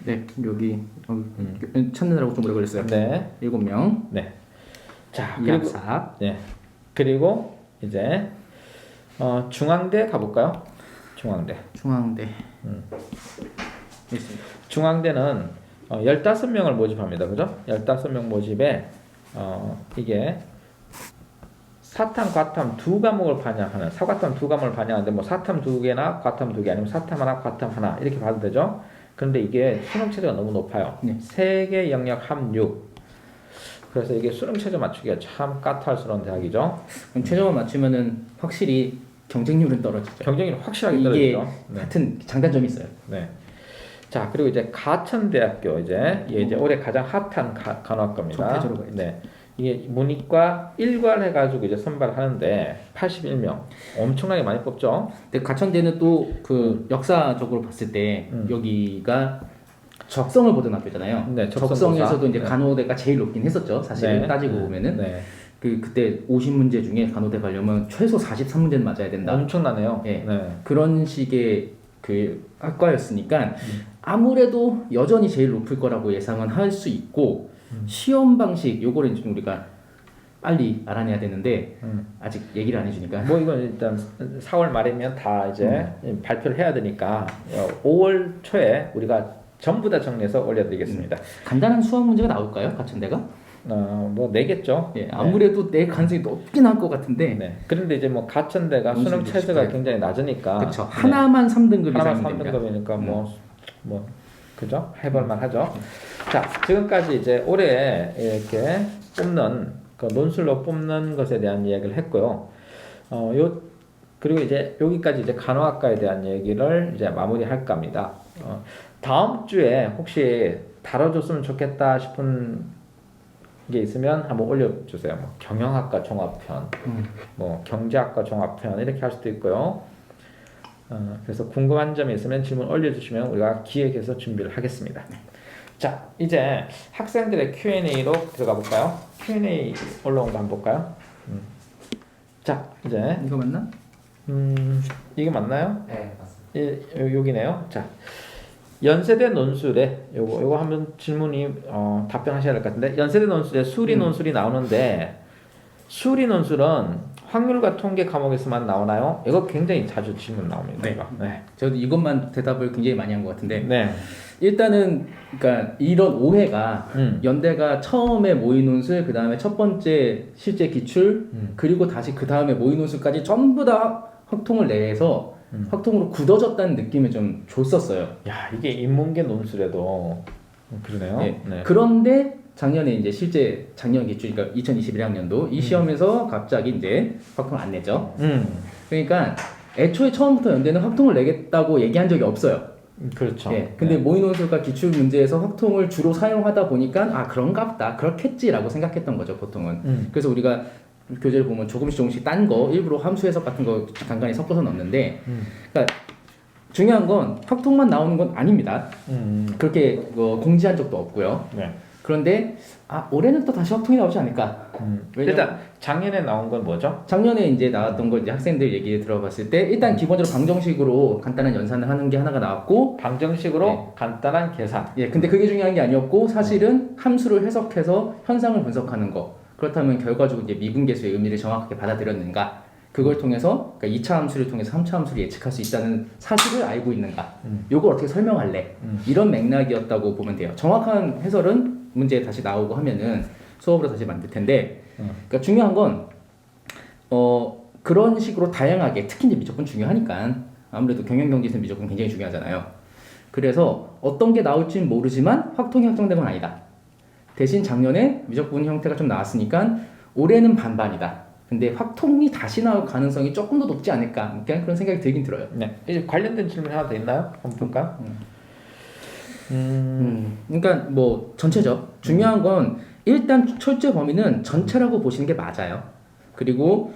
네, 여기 찾느라고 좀 오래 걸렸어요. 네. 7명. 네. 자, 2합 그리고 4. 네. 그리고 이제 중앙대 가볼까요? 중앙대. 있습니다. 중앙대는 15명을 모집합니다. 그죠? 15명 모집에 이게 사탐, 과탐 두 과목을 반영하는 사과탐 두 과목을 반영하는데 뭐 사탐 2개나 과탐 2개 아니면 사탐 하나, 과탐 하나 이렇게 봐도 되죠? 그런데 이게 수능 체제가 너무 높아요. 네. 3개 영역 합6. 그래서 이게 수능 체제 맞추기가 참 까탈스러운 대학이죠. 그럼 최저만 맞추면은 확실히 경쟁률은 떨어지죠. 경쟁이 확실하게 이게 떨어지죠. 네. 같은 장단점이 있어요. 네. 자, 그리고 이제 가천대학교 이제 올해 가장 핫한 간호학과입니다. 적폐조로 가야죠. 네. 이게 문이과 1관 해가지고 이제 선발하는데 81명. 엄청나게 많이 뽑죠. 근데 가천대는 또 그 역사적으로 봤을 때 여기가 적성을 보던 학교잖아요. 네, 적성에서도 이제 네. 간호대가 제일 높긴 했었죠. 사실 따지고 보면은 네. 그때 50문제 중에 간호대 가려면 최소 43문제는 맞아야 된다. 엄청나네요. 예. 네. 그런 식의 그 학과였으니까 아무래도 여전히 제일 높을 거라고 예상은 할 수 있고 시험 방식 요거를 좀 우리가 빨리 알아내야 되는데 아직 얘기를 안 해주니까 뭐 이건 일단 4월 말이면 다 이제 발표를 해야 되니까 5월 초에 우리가 전부 다 정리해서 올려드리겠습니다. 간단한 수학 문제가 나올까요? 가천대가? 뭐 내겠죠. 예, 아무래도 내 가능성이 높긴 할 것 같은데. 네. 그런데 이제 뭐 가천대가 논술도 수능 체제가 쉽고요. 굉장히 낮으니까. 그렇죠. 하나만 3등급 하나만 이상이면 됩니다. 3등급이니까 뭐 그죠? 해볼만 하죠. 자, 지금까지 이제 올해 이렇게 뽑는 그 논술로 뽑는 것에 대한 이야기를 했고요. 그리고 이제 여기까지 이제 간호학과에 대한 얘기를 이제 마무리할까 합니다. 다음 주에 혹시 다뤄줬으면 좋겠다 싶은 게 있으면 한번 올려주세요. 뭐 경영학과 종합편, 뭐 경제학과 종합편 이렇게 할 수도 있고요. 그래서 궁금한 점이 있으면 질문 올려주시면 우리가 기획해서 준비를 하겠습니다. 자, 이제 학생들의 Q&A로 들어가 볼까요? Q&A 올라온 거 한번 볼까요? 자, 이제 이거 맞나? 이게 맞나요? 네, 맞습니다. 여기네요. 자, 연세대 논술에 요거 한번 질문이 답변하셔야 될 것 같은데 연세대 논술에 수리 논술이 나오는데 수리 논술은 확률과 통계 과목에서만 나오나요? 이거 굉장히 자주 질문 나옵니다. 네. 이거. 네. 저도 이것만 대답을 굉장히 많이 한 것 같은데 네. 일단은 그러니까 이런 오해가 연대가 처음에 모의 논술 그 다음에 첫 번째 실제 기출 그리고 다시 그 다음에 모의 논술까지 전부 다 확통을 내서 확통으로 굳어졌다는 느낌을 좀 줬었어요. 야, 이게 인문계 논술에도 그러네요. 네. 네. 그런데 작년에 이제 실제 작년 기출 그러니까 2021학년도 이 시험에서 갑자기 이제 확통을 안 내죠. 그러니까 애초에 처음부터 연대는 확통을 내겠다고 얘기한 적이 없어요. 그렇죠. 예, 근데 네. 모의 논술과 기출 문제에서 확통을 주로 사용하다 보니까 아 그런가 보다 그렇겠지라고 생각했던 거죠 보통은. 그래서 우리가 교재를 보면 조금씩 딴 거 일부러 함수 해석 같은 거 간간히 섞어서 넣는데 그러니까 중요한 건 확통만 나오는 건 아닙니다. 그렇게 공지한 적도 없고요. 네. 그런데 올해는 또 다시 확통이 나오지 않을까? 일단 작년에 나온 건 뭐죠? 작년에 이제 나왔던 거 이제 학생들 얘기 들어봤을 때 일단 기본적으로 방정식으로 간단한 연산을 하는 게 하나가 나왔고 방정식으로 네. 간단한 계산. 예, 근데 그게 중요한 게 아니었고 사실은 함수를 해석해서 현상을 분석하는 거. 그렇다면 결과적으로 이제 미분계수의 의미를 정확하게 받아들였는가? 그걸 통해서 그러니까 2차 함수를 통해서 3차 함수를 예측할 수 있다는 사실을 알고 있는가? 요걸 어떻게 설명할래? 이런 맥락이었다고 보면 돼요. 정확한 해설은 문제에 다시 나오고 하면은 수업으로 다시 만들 텐데, 그러니까 중요한 건 그런 식으로 다양하게 특히 이제 미적분 중요하니까 아무래도 경영경제에서 미적분 굉장히 중요하잖아요. 그래서 어떤 게 나올지는 모르지만 확통이 확정된 건 아니다. 대신 작년에 미적분 형태가 좀 나왔으니까 올해는 반반이다. 근데 확통이 다시 나올 가능성이 조금 더 높지 않을까? 그런 생각이 들긴 들어요. 네. 이제 관련된 질문 하나 더 있나요? 한번 볼까? 그러니까 뭐 전체적 중요한 건 일단 철제 범위는 전체라고 보시는 게 맞아요. 그리고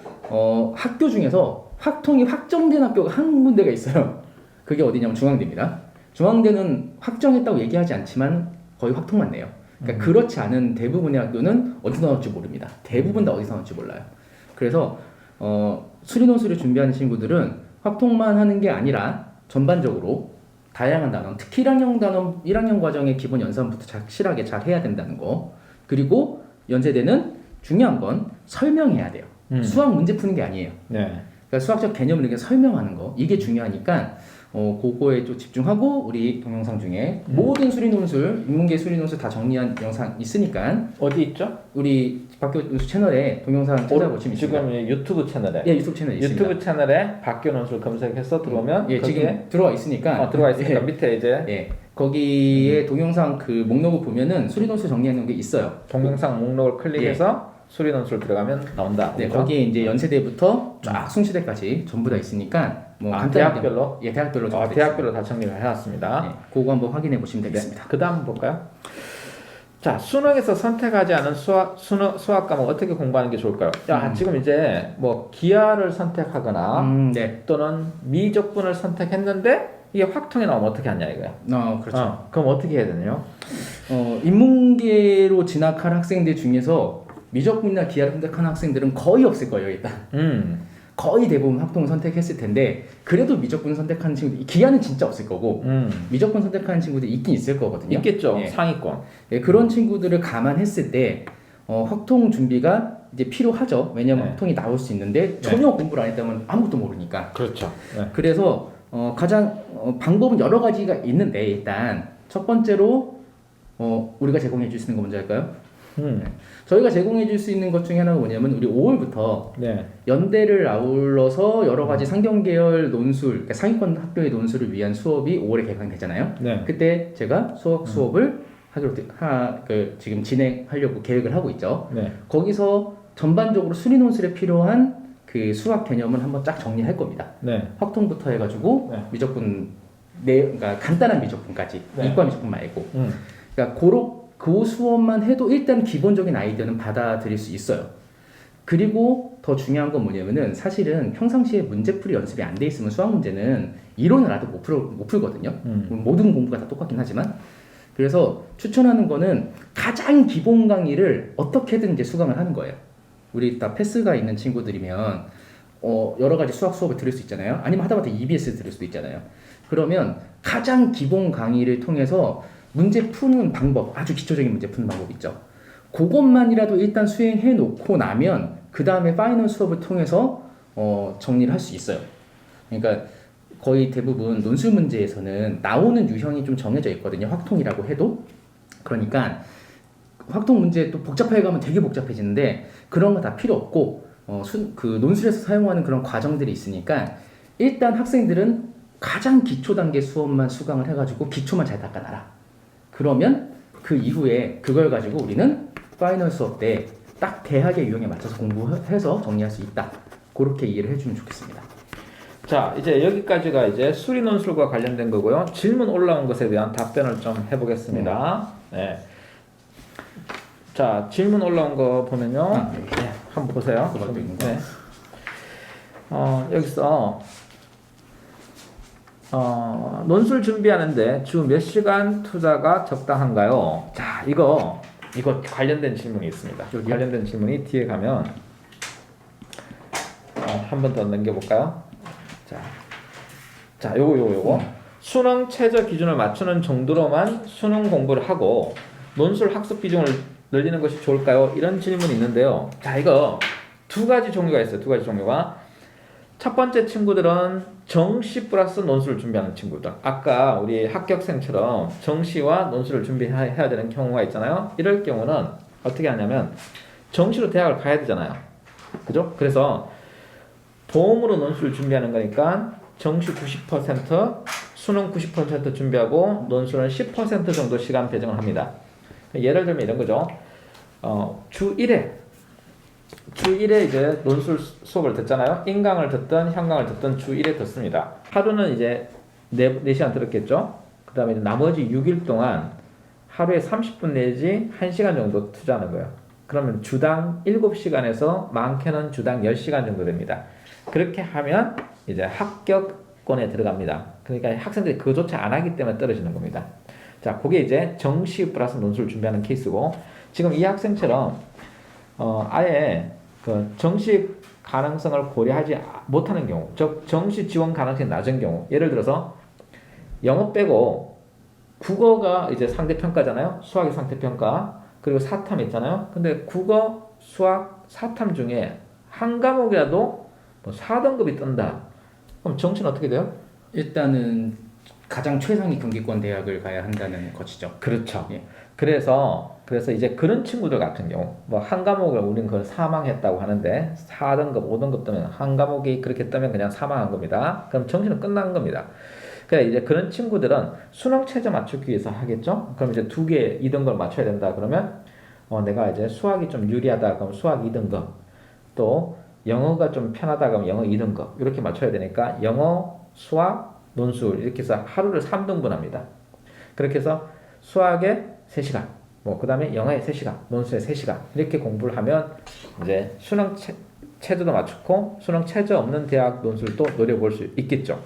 학교 중에서 확통이 확정된 학교가 한 군데가 있어요. 그게 어디냐면 중앙대입니다. 중앙대는 확정했다고 얘기하지 않지만 거의 확통만 내요. 그러니까 그렇지 않은 대부분의 학교는 어디서 나올지 모릅니다. 대부분 다 어디서 나올지 몰라요. 그래서 수리논술을 준비하는 친구들은 확통만 하는 게 아니라 전반적으로 다양한 단원, 특히 1학년 과정의 기본 연산부터 확실하게 잘 해야 된다는 거. 그리고 연세대는 중요한 건 설명해야 돼요. 수학 문제 푸는 게 아니에요. 네. 그러니까 수학적 개념을 이렇게 설명하는 거. 이게 중요하니까 그거에 좀 집중하고 우리 동영상 중에 모든 수리논술, 인문계 수리논술 다 정리한 영상 있으니까 어디 있죠? 우리 박교 채널에 동영상 찾아보시면 지금 유튜브 채널에 예, 유튜브 채널에 있습니다. 유튜브 채널에 박교 논술 검색해서 들어오면 예, 지금 들어와 있으니까 들어와 있으니까 예, 밑에 이제 예, 거기에 동영상 그 목록을 보면은 수리논술 정리해 놓은 게 있어요. 동영상 목록을 클릭해서 수리 논술 들어가면 나온다. 네, 그렇죠? 거기에 이제 연세대부터 쫙 숭시대까지 전부 다 있으니까 뭐 간단하게 대학별로? 예, 대학별로 대학별로 다 정리를 해놨습니다. 네, 그거 한번 확인해 보시면 되겠습니다. 그 다음 볼까요? 자, 수능에서 선택하지 않은 수학 과목 어떻게 공부하는 게 좋을까요? 지금 이제 뭐 기하를 선택하거나 네. 또는 미적분을 선택했는데 이게 확통이 나오면 어떻게 하냐 이거야. 그렇죠. 그럼 어떻게 해야 되나요? 인문계로 진학할 학생들 중에서 미적분이나 기하를 선택한 학생들은 거의 없을 거예요, 일단. 거의 대부분 확통을 선택했을 텐데 그래도 미적분 선택하는 친구들, 기하는 진짜 없을 거고 미적분 선택하는 친구들이 있긴 있을 거거든요. 있겠죠. 예. 상위권. 예, 그런 친구들을 감안했을 때 확통 준비가 이제 필요하죠. 왜냐하면 네. 확통이 나올 수 있는데 전혀 공부를 안 했다면 아무것도 모르니까. 그렇죠. 네. 그래서 가장 방법은 여러 가지가 있는데 일단 첫 번째로 우리가 제공해 줄 수 있는 거 먼저 할까요? 저희가 제공해 줄 수 있는 것 중에 하나가 뭐냐면 우리 5월부터 네. 연대를 아울러서 여러 가지 상경계열 논술, 그러니까 상위권 학교의 논술을 위한 수업이 5월에 개강되잖아요. 네. 그때 제가 수업을 지금 진행하려고 계획을 하고 있죠. 네. 거기서 전반적으로 수리 논술에 필요한 그 수학 개념을 한번 쫙 정리할 겁니다. 네. 확통부터 해가지고 네. 미적분 그러니까 간단한 미적분까지 네. 이과 미적분 말고, 그러니까 그 수업만 해도 일단 기본적인 아이디어는 받아들일 수 있어요. 그리고 더 중요한 건 뭐냐면은 사실은 평상시에 문제풀이 연습이 안 돼 있으면 수학 문제는 이론을 알아도 못 풀거든요. 모든 공부가 다 똑같긴 하지만. 그래서 추천하는 거는 가장 기본 강의를 어떻게든 이제 수강을 하는 거예요. 우리 다 패스가 있는 친구들이면 여러 가지 수학 수업을 들을 수 있잖아요. 아니면 하다못해 EBS 들을 수도 있잖아요. 그러면 가장 기본 강의를 통해서 문제 푸는 방법, 아주 기초적인 문제 푸는 방법 있죠. 그것만이라도 일단 수행해 놓고 나면 그 다음에 파이널 수업을 통해서 정리를 할 수 있어요. 그러니까 거의 대부분 논술 문제에서는 나오는 유형이 좀 정해져 있거든요. 확통이라고 해도. 그러니까 확통 문제 또 복잡하게 가면 되게 복잡해지는데 그런 거 다 필요 없고 그 논술에서 사용하는 그런 과정들이 있으니까 일단 학생들은 가장 기초 단계 수업만 수강을 해가지고 기초만 잘 닦아놔라. 그러면 그 이후에 그걸 가지고 우리는 파이널 수업 때 딱 대학의 유형에 맞춰서 공부해서 정리할 수 있다. 그렇게 이해를 해주면 좋겠습니다. 자, 이제 여기까지가 이제 수리 논술과 관련된 거고요. 질문 올라온 것에 대한 답변을 좀 해보겠습니다. 네. 자, 질문 올라온 거 보면요. 네, 한번 보세요. 네. 여기서 논술 준비하는데 주 몇 시간 투자가 적당한가요? 자, 이거 관련된 질문이 있습니다. 여기요? 관련된 질문이 뒤에 가면 한 번 더 넘겨볼까요? 자, 요거. 수능 최저 기준을 맞추는 정도로만 수능 공부를 하고 논술 학습 비중을 늘리는 것이 좋을까요? 이런 질문이 있는데요. 자, 이거 두 가지 종류가 있어요. 두 가지 종류가 첫 번째 친구들은 정시 플러스 논술을 준비하는 친구들. 아까 우리 합격생처럼 정시와 논술을 준비해야 되는 경우가 있잖아요. 이럴 경우는 어떻게 하냐면 정시로 대학을 가야 되잖아요. 그죠? 그래서 도움으로 논술을 준비하는 거니까 정시 90%, 수능 90% 준비하고 논술은 10% 정도 시간 배정을 합니다. 예를 들면 이런 거죠. 주 1회 이제 논술 수업을 듣잖아요. 인강을 듣든 현강을 듣든 주 1회 듣습니다. 하루는 이제 4시간 들었겠죠. 그 다음에 나머지 6일 동안 하루에 30분 내지 1시간 정도 투자하는 거예요. 그러면 주당 7시간에서 많게는 주당 10시간 정도 됩니다. 그렇게 하면 이제 합격권에 들어갑니다. 그러니까 학생들이 그거조차 안 하기 때문에 떨어지는 겁니다. 자, 그게 이제 정시 플러스 논술을 준비하는 케이스고, 지금 이 학생처럼 아예 그 정시 가능성을 고려하지 못하는 경우, 즉 정시 지원 가능성이 낮은 경우, 예를 들어서 영어 빼고 국어가 이제 상대평가잖아요. 수학이 상대평가, 그리고 사탐 있잖아요. 근데 국어, 수학, 사탐 중에 한 과목이라도 뭐 4등급이 뜬다. 그럼 정시는 어떻게 돼요? 일단은 가장 최상위 경기권 대학을 가야 한다는 것이죠. 그렇죠. 예. 그래서 이제 그런 친구들 같은 경우, 뭐 한 과목을 우리는 그걸 사망했다고 하는데 4등급, 5등급 뜨면 한 과목이 그렇게 뜨면 그냥 사망한 겁니다. 그럼 정시는 끝난 겁니다. 그래 이제 그런 친구들은 수능 최저 맞추기 위해서 하겠죠. 그럼 이제 2개 2등급을 맞춰야 된다. 그러면 내가 이제 수학이 좀 유리하다. 그럼 수학 2등급. 또 영어가 좀 편하다. 그러면 영어 2등급. 이렇게 맞춰야 되니까 영어, 수학, 논술 이렇게 해서 하루를 3등분합니다. 그렇게 해서 수학에 3시간, 뭐 그 다음에 영어에 3시간, 논술에 3시간 이렇게 공부를 하면 이제 수능 최저도 맞추고 수능 최저 없는 대학 논술도 노려볼 수 있겠죠.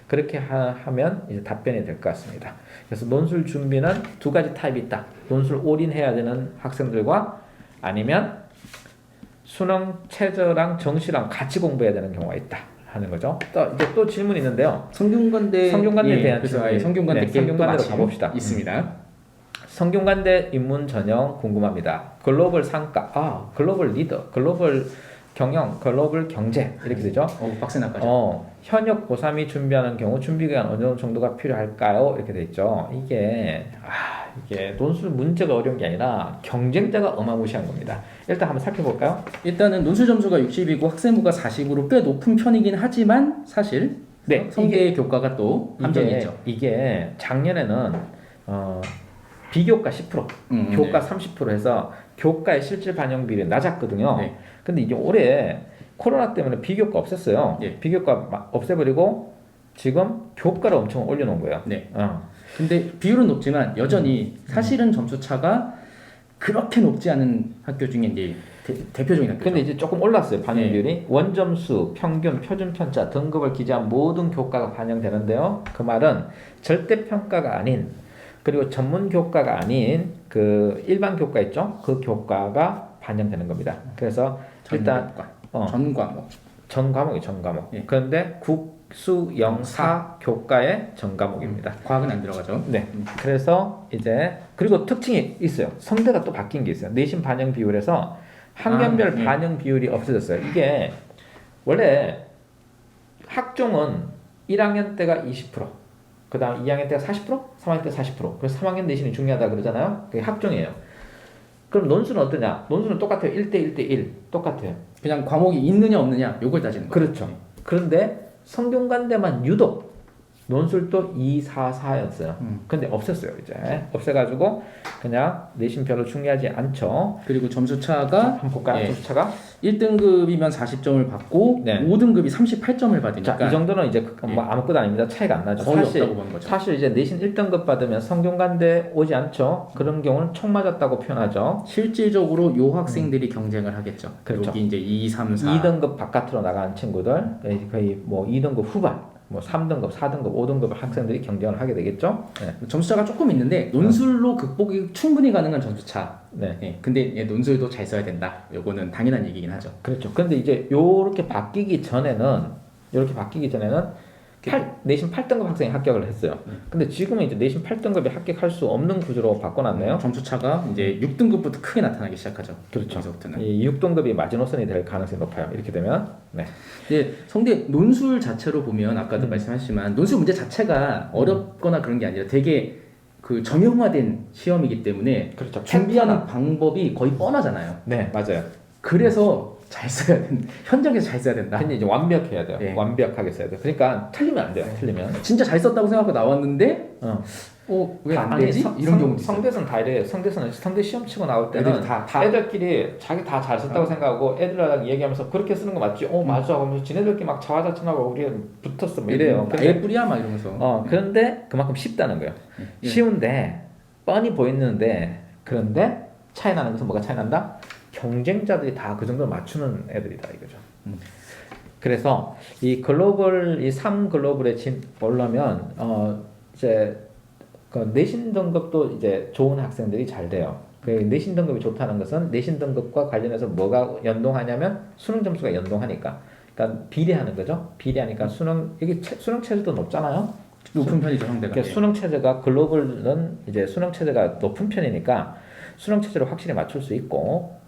그렇게 하면 이제 답변이 될 것 같습니다. 그래서 논술 준비는 2가지 타입이 있다. 논술 올인해야 되는 학생들과 아니면 수능 최저랑 정시랑 같이 공부해야 되는 경우가 있다 하는 거죠. 또 질문이 있는데요. 성균관대에 대한 질문이 성균관대로 가봅시다. 있습니다. 성균관대 인문 전형 궁금합니다. 글로벌 상가, 글로벌 리더, 글로벌 경영, 글로벌 경제 이렇게 되죠. 빡세나까지. 현역 고3이 준비하는 경우 준비기간 어느 정도가 필요할까요? 이렇게 돼 있죠. 이게 논술 문제가 어려운 게 아니라 경쟁자가 어마무시한 겁니다. 일단 한번 살펴볼까요? 일단은 논술 점수가 60이고 학생부가 40으로 꽤 높은 편이긴 하지만 사실 성대 교과가 또 함정이 있죠. 이게 작년에는 비교과 10%, 교과 30% 해서 교과의 실질 반영 비율이 낮았거든요. 네. 근데 이게 올해 코로나 때문에 비교과 없앴어요. 네. 비교과 없애버리고 지금 교과를 엄청 올려놓은 거예요. 네. 근데 비율은 높지만 여전히 사실은 점수 차가 그렇게 높지 않은 학교 중에 이제 대표적인 학교죠. 근데 이제 조금 올랐어요. 반영 비율이. 원점수, 평균, 표준 편차, 등급을 기재한 모든 교과가 반영되는데요. 그 말은 절대 평가가 아닌, 그리고 전문 교과가 아닌 그 일반 교과 있죠? 그 교과가 반영되는 겁니다. 그래서 일단 전 과목이 전 과목. 예. 그런데 국수 영사 교과의 전 과목입니다. 과학은 안 들어가죠. 네. 그래서 이제 그리고 특징이 있어요. 성대가 또 바뀐 게 있어요. 내신 반영 비율에서 학년별 반영 비율이 없어졌어요. 이게 원래 학종은 1학년 때가 20%, 그 다음 2학년 때가 40%, 3학년 때 40%. 그래서 3학년 내신이 중요하다 그러잖아요. 그게 학종이에요. 그럼 논술은 어떠냐? 논술은 똑같아요. 1대1대1 똑같아요. 그냥 과목이 있느냐 없느냐 요걸 따지는 거예요. 그렇죠. 그런데 성균관대만 유독 논술도 2, 4, 4였어요. 근데 없앴어요. 이제 없애가지고 그냥 내신 별로 중요하지 않죠. 그리고 점수차가 한번 볼까요? 점수차가 1등급이면 40점을 받고 5등급이 38점을 받으니까 자, 이 정도는 이제 뭐 아무것도 아닙니다. 차이가 안 나죠. 거의 없다고 보는 거죠. 사실 이제 내신 1등급 받으면 성균관대 오지 않죠. 그런 경우는 총 맞았다고 표현하죠. 실질적으로 요 학생들이 경쟁을 하겠죠. 그렇죠. 여기 이제 2, 3, 4 2등급 바깥으로 나가는 친구들 거의 뭐 2등급 후반, 뭐 3등급, 4등급, 5등급 학생들이 경쟁을 하게 되겠죠. 네. 점수차가 조금 있는데 논술로 극복이 충분히 가능한 점수차. 네. 근데 논술도 잘 써야 된다. 요거는 당연한 얘기긴 하죠. 그렇죠. 근데 이제 요렇게 바뀌기 전에는 내신 8등급 학생이 합격을 했어요. 근데 지금은 이제 내신 8등급이 합격할 수 없는 구조로 바꿔놨네요. 점수차가 이제 6등급부터 크게 나타나기 시작하죠. 그렇죠. 여기서부터는. 이 6등급이 마지노선이 될 가능성이 높아요. 이렇게 되면. 네. 근데 성대 논술 자체로 보면 아까도 말씀하셨지만 논술 문제 자체가 어렵거나 그런 게 아니라 되게 그 정형화된 시험이기 때문에 그렇죠. 준비하는 방법이 거의 뻔하잖아요. 네, 맞아요. 그래서 잘 써야 된다. 현장에서 잘 써야 된다. 근데 이제 완벽해야 돼요. 네. 완벽하게 써야 돼요. 그러니까 틀리면 안 돼요. 틀리면. 진짜 잘 썼다고 생각하고 나왔는데 왜 안 되지? 이런 경우도 있어요. 성대선 다 이래요. 성대선은 성대 시험 치고 나올 때는 애들이 다 애들끼리 자기 다 잘 썼다고 생각하고 애들이랑 얘기하면서 그렇게 쓰는 거 맞지? 맞아. 그러면서 지네들끼리 막 자화자찬하고 우리 붙었어. 뭐 이래요. 애 뿌리야 막 이러면서. 그런데 그만큼 쉽다는 거예요. 쉬운데 뻔히 보이는데 그런데 차이 나는 것은 뭐가 차이 난다? 경쟁자들이 다 그 정도 맞추는 애들이다 이거죠. 그래서 이 글로벌 이 3글로벌에 올라면 이제 그 내신 등급도 이제 좋은 학생들이 잘 돼요. 그 내신 등급이 좋다는 것은 내신 등급과 관련해서 뭐가 연동하냐면 수능 점수가 연동하니까. 그러니까 비례하는 거죠. 비례하니까 이게 수능 체제도 높잖아요. 높은 편이죠, 상대가. 그러니까 수능 체제가 글로벌은 이제 수능 체제가 높은 편이니까 수능 체제를 확실히 맞출 수 있고,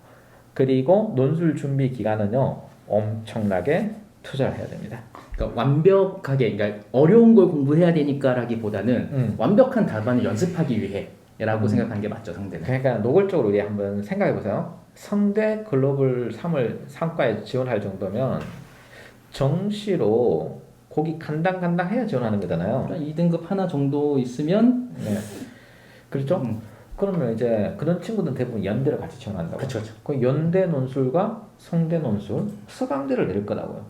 그리고 논술 준비 기간은요 엄청나게 투자를 해야 됩니다. 그러니까 완벽하게, 그러니까 어려운 걸 공부해야 되니까라기보다는 완벽한 답안을 연습하기 위해라고 생각하는 게 맞죠, 상대는. 그러니까 노골적으로 우리 한번 생각해 보세요. 성대 글로벌 3을 상과에 지원할 정도면 정시로 거기 간당간당 해야 지원하는 거잖아요. 그러니까 2등급 하나 정도 있으면 네. 그렇죠? 그러면 이제 그런 친구들은 대부분 연대를 같이 지원한다고. 그렇죠. 그 연대 논술과 성대 논술, 서강대를 낼 거라고요.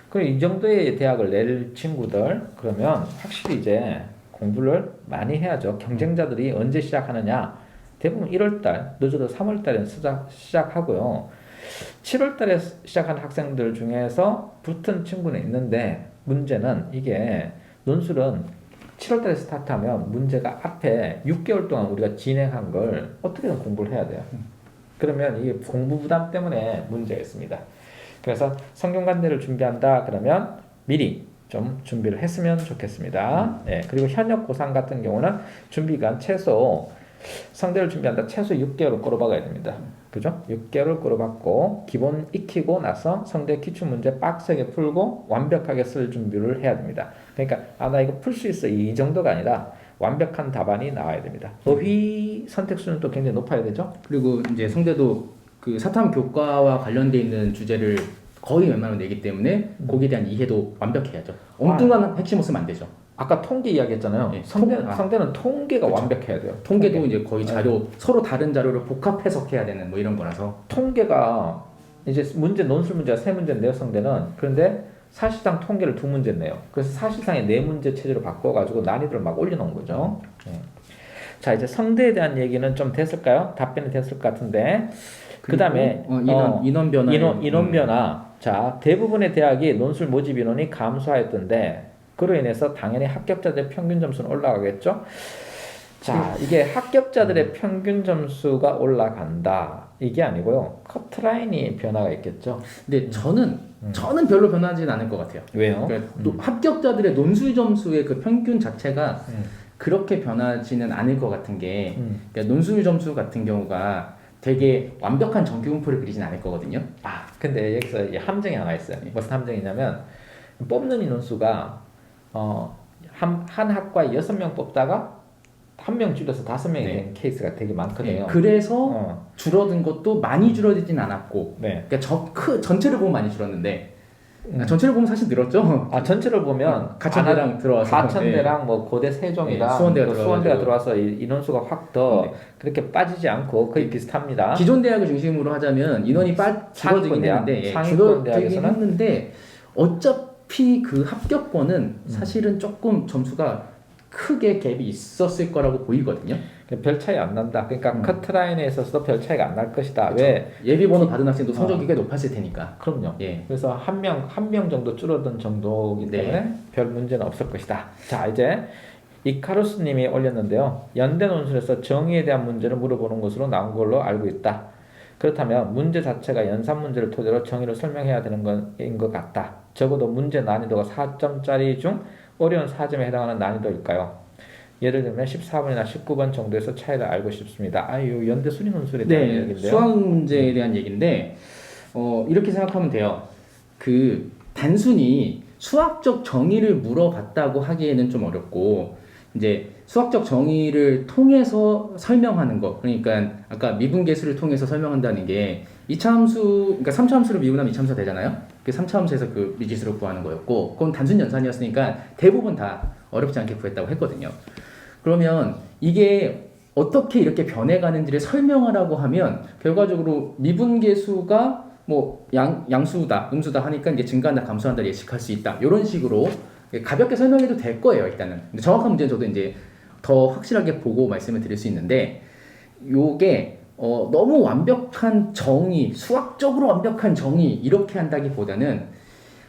그럼 이 정도의 대학을 낼 친구들 그러면 확실히 이제 공부를 많이 해야죠. 경쟁자들이 언제 시작하느냐? 대부분 1월달, 늦어도 3월달에 시작하고요. 7월달에 시작한 학생들 중에서 붙은 친구는 있는데 문제는 이게 논술은 7월달에 스타트하면 문제가 앞에 6개월 동안 우리가 진행한 걸 어떻게든 공부를 해야 돼요. 그러면 이게 공부 부담 때문에 문제가 있습니다. 그래서 성균관대를 준비한다 그러면 미리 좀 준비를 했으면 좋겠습니다. 네, 그리고 현역 고3 같은 경우는 준비기간 최소 성대를 준비한다 최소 6개월을 끌어박아야 됩니다. 그죠? 6개월을 끌어박고 기본 익히고 나서 성대 기출문제 빡세게 풀고 완벽하게 쓸 준비를 해야 됩니다. 그러니까 나 이거 풀 수 있어 이 정도가 아니라 완벽한 답안이 나와야 됩니다. 어휘 선택수는 또 굉장히 높아야 되죠. 그리고 이제 성대도 그 사탐 교과와 관련돼 있는 주제를 거의 웬만하면 내기 때문에 거기에 대한 이해도 완벽해야죠. 엉뚱한 핵심 없으면 안 되죠. 아까 통계 이야기했잖아요. 네, 성대는 통계가 그렇죠. 완벽해야 돼요. 통계도 이제 거의 자료 서로 다른 자료를 복합 해석해야 되는 뭐 이런 거라서 통계가 이제 논술 문제가 3문제인데요, 성대는. 그런데 사실상 통계를 2문제 내요. 그래서 사실상의 4문제 체제로 바꿔가지고 난이도를 막 올려놓은 거죠. 자, 이제 성대에 대한 얘기는 좀 됐을까요? 답변이 됐을 것 같은데. 그 다음에 인원 변화. 인원 변화. 자, 대부분의 대학이 논술 모집 인원이 감소하였던데 그로 인해서 당연히 합격자들의 평균 점수는 올라가겠죠. 자, 이게 합격자들의 평균 점수가 올라간다. 이게 아니고요. 커트라인이 변화가 있겠죠. 근데 저는 별로 변하진 않을 것 같아요. 왜요? 그러니까 합격자들의 논술 점수의 그 평균 자체가 그렇게 변하지는 않을 것 같은 게 그러니까 논술 점수 같은 경우가 되게 완벽한 정규분포를 그리진 않을 거거든요. 근데 여기서 함정이 하나 있어요. 무슨 함정이냐면 뽑는 인원수가 한 학과에 6명 뽑다가 1명 줄여서 5명이 된 케이스가 되게 많거든요. 그래서 줄어든 것도 많이 줄어들진 않았고, 그러니까 전체를 보면 많이 줄었는데, 전체를 보면 사실 늘었죠. 전체를 보면 가천대랑 들어와서 가천대랑 뭐 고대 세종이랑 수원대가 들어와서 인원수가 확 더 그렇게 빠지지 않고 거의 비슷합니다. 기존 대학을 중심으로 하자면 인원이 줄어들긴 했는데, 줄어들긴 했는데 어차피 그 합격권은 사실은 조금 점수가 크게 갭이 있었을 거라고 보이거든요. 별 차이 안 난다. 그러니까 커트라인에 있어서도 별 차이가 안 날 것이다. 그렇죠. 왜? 예비번호 받은 학생도 성적이 꽤 높았을 테니까. 그럼요. 예. 그래서 한 명 정도 줄어든 정도이기 때문에 별 문제는 없을 것이다. 자, 이제 이카루스님이 올렸는데요. 연대 논술에서 정의에 대한 문제를 물어보는 것으로 나온 걸로 알고 있다. 그렇다면 문제 자체가 연산 문제를 토대로 정의를 설명해야 되는 것인 것 같다. 적어도 문제 난이도가 4점짜리 중 어려운 사점에 해당하는 난이도일까요? 예를 들면 14번이나 19번 정도에서 차이를 알고 싶습니다. 아유, 연대 수리 논술에 대한 네, 얘기인데요. 수학 문제에 대한 얘기인데 이렇게 생각하면 돼요. 그 단순히 수학적 정의를 물어봤다고 하기에는 좀 어렵고 이제 수학적 정의를 통해서 설명하는 거 그러니까 아까 미분계수를 통해서 설명한다는 게 2차 함수 그러니까 3차 함수를 미분하면 2차 함수가 되잖아요. 그 3차 함수에서 그 미지수를 구하는 거였고 그건 단순 연산이었으니까 대부분 다 어렵지 않게 구했다고 했거든요. 그러면 이게 어떻게 이렇게 변해가는지를 설명하라고 하면 결과적으로 미분계수가 뭐 양수다, 음수다 하니까 이제 증가한다, 감소한다 예측할 수 있다. 이런 식으로 가볍게 설명해도 될 거예요, 일단은. 근데 정확한 문제는 저도 이제 더 확실하게 보고 말씀을 드릴 수 있는데 요게 너무 완벽한 정의, 수학적으로 완벽한 정의 이렇게 한다기보다는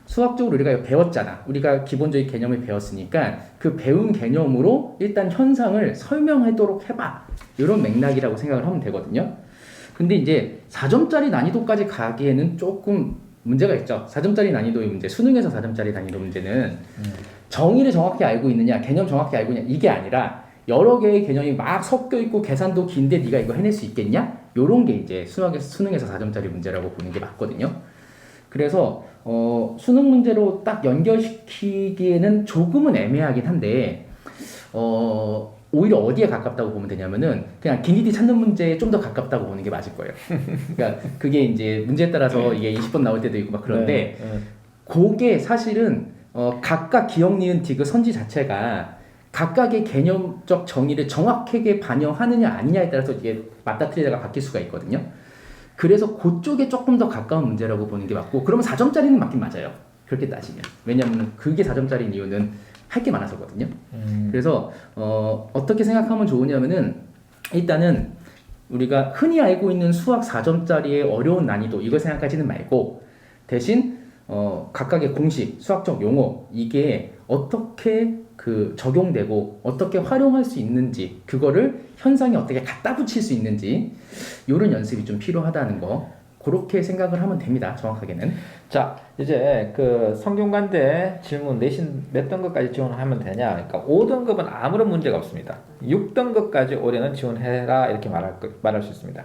수학적으로 우리가 배웠잖아. 우리가 기본적인 개념을 배웠으니까 그 배운 개념으로 일단 현상을 설명하도록 해봐. 이런 맥락이라고 생각을 하면 되거든요. 근데 이제 4점짜리 난이도까지 가기에는 조금 문제가 있죠. 4점짜리 난이도의 문제, 수능에서 4점짜리 난이도 문제는 정의를 정확히 알고 있느냐, 개념 정확히 알고 있느냐 이게 아니라 여러 개의 개념이 막 섞여 있고 계산도 긴데 네가 이거 해낼 수 있겠냐? 요런 게 이제 수능에서 4점짜리 문제라고 보는 게 맞거든요. 그래서 수능 문제로 딱 연결시키기에는 조금은 애매하긴 한데 오히려 어디에 가깝다고 보면 되냐면은 그냥 기니디 찾는 문제에 좀 더 가깝다고 보는 게 맞을 거예요. 그러니까 그게 이제 문제에 따라서 이게 20번 나올 때도 있고 막 그런데 그게 사실은 각각 기억 니은 디귿 선지 자체가 각각의 개념적 정의를 정확하게 반영하느냐 아니냐에 따라서 이게 맞다 틀리다가 바뀔 수가 있거든요. 그래서 그쪽에 조금 더 가까운 문제라고 보는 게 맞고 그러면 4점짜리는 맞긴 맞아요. 그렇게 따지면. 왜냐하면 그게 4점짜리인 이유는 할 게 많아서거든요. 그래서 어떻게 생각하면 좋으냐면은 일단은 우리가 흔히 알고 있는 수학 4점짜리의 어려운 난이도 이걸 생각하지는 말고 대신 각각의 공식, 수학적 용어 이게 어떻게 그 적용되고 어떻게 활용할 수 있는지 그거를 현상에 어떻게 갖다 붙일 수 있는지 이런 연습이 좀 필요하다는 거 그렇게 생각을 하면 됩니다. 정확하게는. 자, 이제 그 성균관대 질문 내신 몇 등급까지 지원하면 되냐? 그러니까 5등급은 아무런 문제가 없습니다. 6등급까지 올해는 지원해라 이렇게 말할 수 있습니다.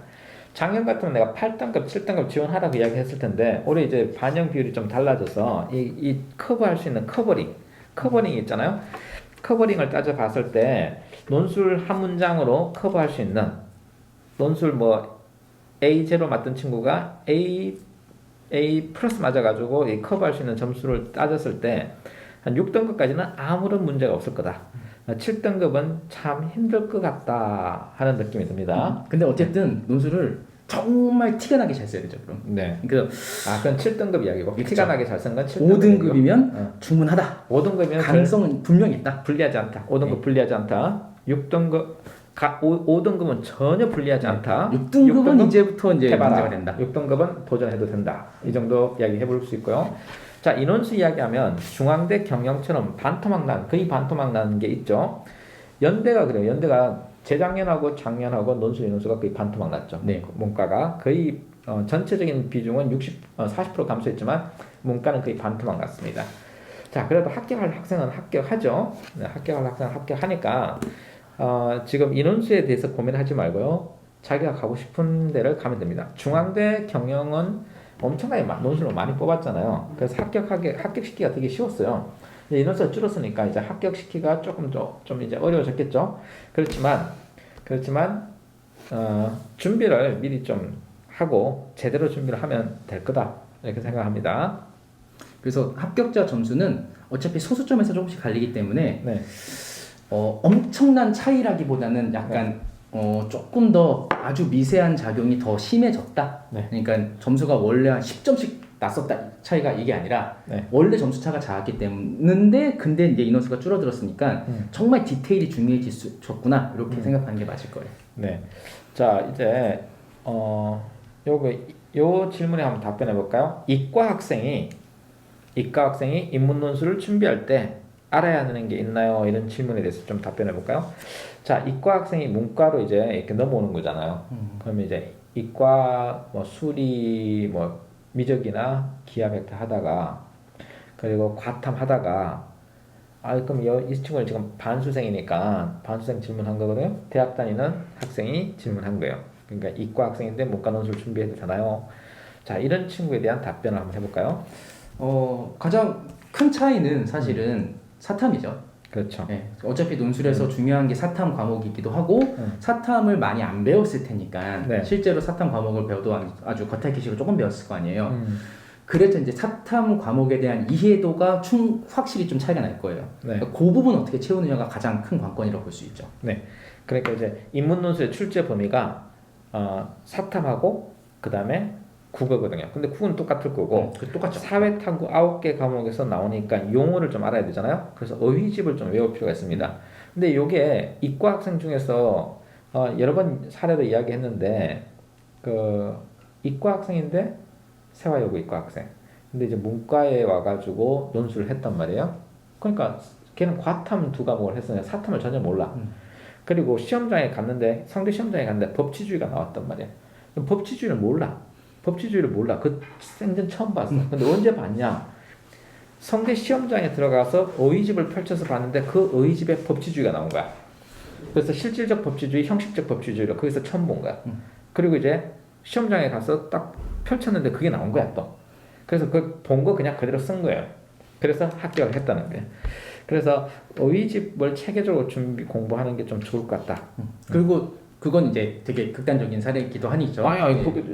작년 같으면 내가 8등급, 7등급 지원하라고 이야기했을 텐데 올해 이제 반영 비율이 좀 달라져서 이 커버할 수 있는 커버링이 있잖아요. 커버링을 따져봤을 때 논술 한 문장으로 커버할 수 있는 논술 뭐 A0 맞던 친구가 A 플러스 맞아가지고 이 커버할 수 있는 점수를 따졌을 때 한 6등급까지는 아무런 문제가 없을 거다. 7등급은 참 힘들 것 같다 하는 느낌이 듭니다. 근데 어쨌든 논술을 정말 티가 나게 잘 써야 되죠, 그럼. 네. 그래서 그건 7등급 이야기고 그렇죠. 티가 나게 잘 쓴 건 7등급. 5등급이면 충분하다. 5등급이면 가능성은 분명히 있다. 불리하지 않다. 5등급 네. 불리하지 않다. 5등급은 전혀 불리하지 않다. 6등급은 이제부터 이제 해봐라. 문제가 된다. 6등급은 도전해도 된다. 이 정도 이야기 해볼 수 있고요. 자, 인원수 이야기하면 중앙대 경영처럼 거의 반토막 나는 게 있죠. 연대가 그래요. 연대가 재작년하고 작년하고 논술 인원수가 거의 반토막 났죠. 네. 문과가 거의 전체적인 비중은 40% 감소했지만 문과는 거의 반토막 났습니다. 자, 그래도 합격할 학생은 합격하죠. 네, 합격할 학생은 합격하니까 지금 인원수에 대해서 고민하지 말고요. 자기가 가고 싶은 데를 가면 됩니다. 중앙대 경영은 엄청나게 논술로 많이 뽑았잖아요. 그래서 합격시키기가 되게 쉬웠어요. 이제 인원수가 줄었으니까 이제 합격시키기가 조금 좀 이제 어려워졌겠죠. 그렇지만 준비를 미리 좀 하고 제대로 준비를 하면 될 거다 이렇게 생각합니다. 그래서 합격자 점수는 어차피 소수점에서 조금씩 갈리기 때문에 네. 엄청난 차이라기보다는 약간 조금 더 아주 미세한 작용이 더 심해졌다. 네. 그러니까 점수가 원래 한 10점씩 났었다 차이가 이게 아니라 네. 원래 점수 차가 작았기 때문인데 근데 이제 인원수가 줄어들었으니까 정말 디테일이 중요해졌구나 이렇게 생각하는 게 맞을 거예요. 네. 자, 이제 요 질문에 한번 답변해 볼까요? 이과 학생이 인문 논술을 준비할 때 알아야 하는 게 있나요? 이런 질문에 대해서 좀 답변해 볼까요? 자, 이과 학생이 문과로 이제 이렇게 넘어오는 거잖아요. 그러면 이제 이과 뭐 수리 미적이나 기하 벡터 하다가 그리고 과탐 하다가 그럼 이 친구는 지금 반수생이니까 반수생 질문한 거거든요. 대학 다니는 학생이 질문한 거예요. 그러니까 이과 학생인데 문과 논술 준비해도 되나요? 자, 이런 친구에 대한 답변을 한번 해볼까요? 가장 큰 차이는 사실은 사탐이죠. 그렇죠. 네, 어차피 논술에서 중요한 게 사탐 과목이기도 하고 사탐을 많이 안 배웠을 테니까 네. 실제로 사탐 과목을 배워도 아주 겉핥기식으로 조금 배웠을 거 아니에요. 그래서 이제 사탐 과목에 대한 이해도가 확실히 좀 차이가 날 거예요. 네. 그러니까 그 부분 어떻게 채우느냐가 가장 큰 관건이라고 볼 수 있죠. 네. 그러니까 이제 인문 논술의 출제 범위가 사탐하고 그 다음에 국어거든요. 근데 국어는 똑같을 거고 똑같죠. 사회 탐구 9개 과목에서 나오니까 용어를 좀 알아야 되잖아요. 그래서 어휘집을 좀 외울 필요가 있습니다. 근데 이게 이과 학생 중에서 여러 번 사례로 이야기했는데 그 이과 학생인데 세화여고 이과 학생. 근데 이제 문과에 와가지고 논술을 했단 말이에요. 그러니까 걔는 과탐 2과목을 했으니까 사탐을 전혀 몰라. 그리고 시험장에 갔는데 상대 시험장에 갔는데 법치주의가 나왔단 말이야. 그럼 법치주의를 몰라. 그 생전 처음 봤어. 근데 언제 봤냐? 성대 시험장에 들어가서 어휘집을 펼쳐서 봤는데 그 어휘집에 법치주의가 나온 거야. 그래서 실질적 법치주의, 형식적 법치주의를 거기서 처음 본 거야. 그리고 이제 시험장에 가서 딱 펼쳤는데 그게 나온 거야 또. 그래서 그 본 거 그냥 그대로 쓴 거예요. 그래서 합격을 했다는 거예요. 그래서 어휘집을 체계적으로 공부하는 게 좀 좋을 것 같다. 그리고 그건 이제 되게 극단적인 사례이기도 하니죠.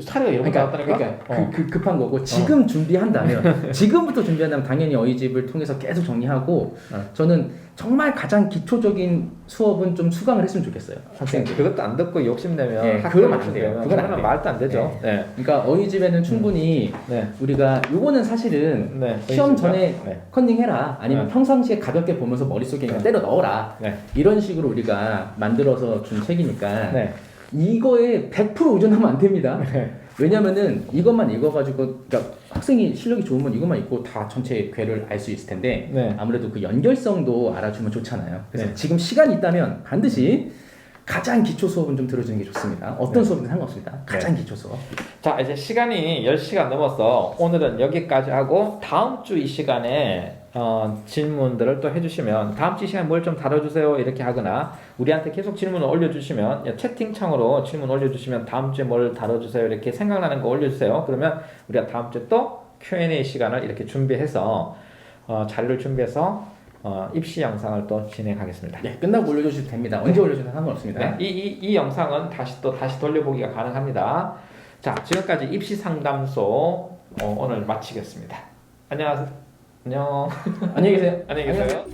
사례가 이런 거 나왔다니까? 급한 거고 지금 준비한다면 지금부터 준비한다면 당연히 어휘집을 통해서 계속 정리하고 저는 정말 가장 기초적인 수업은 좀 수강을 했으면 좋겠어요. 학생들. 그것도 안 듣고 욕심내면 네, 그건 안 돼요. 그거는 말도 안 되죠. 네. 네. 그러니까 어휘집에는 충분히 네. 우리가 요거는 사실은 네. 시험 전에 네. 컨닝해라 아니면 네. 평상시에 가볍게 보면서 머릿속에 그냥 때려 넣어라 네. 이런 식으로 우리가 만들어서 준 책이니까 네. 이거에 100% 의존하면 안 됩니다. 네. 왜냐면은 이것만 읽어가지고 그러니까 학생이 실력이 좋으면 이것만 읽고 다 전체 궤를 알 수 있을 텐데 네. 아무래도 그 연결성도 알아주면 좋잖아요. 그래서 네. 지금 시간이 있다면 반드시 가장 기초 수업은 좀 들어주는 게 좋습니다. 어떤 수업이든 상관없습니다. 가장 기초 수업. 자, 이제 시간이 10시간 넘어서 오늘은 여기까지 하고 다음 주 이 시간에 질문들을 또 해주시면 다음 주 이 시간에 뭘 좀 다뤄주세요 이렇게 하거나 우리한테 계속 질문을 올려주시면 채팅창으로 질문 올려주시면 다음 주에 뭘 다뤄주세요 이렇게 생각나는 거 올려주세요. 그러면 우리가 다음 주에 또 Q&A 시간을 이렇게 준비해서 자료를 준비해서 입시 영상을 또 진행하겠습니다. 네, 끝나고 올려주셔도 됩니다. 언제 올려주셔도 상관없습니다. 네, 이 영상은 다시 돌려보기가 가능합니다. 자, 지금까지 입시 상담소 오늘 마치겠습니다. 안녕하세요. 안녕. 안녕히 계세요. 안녕히 계세요.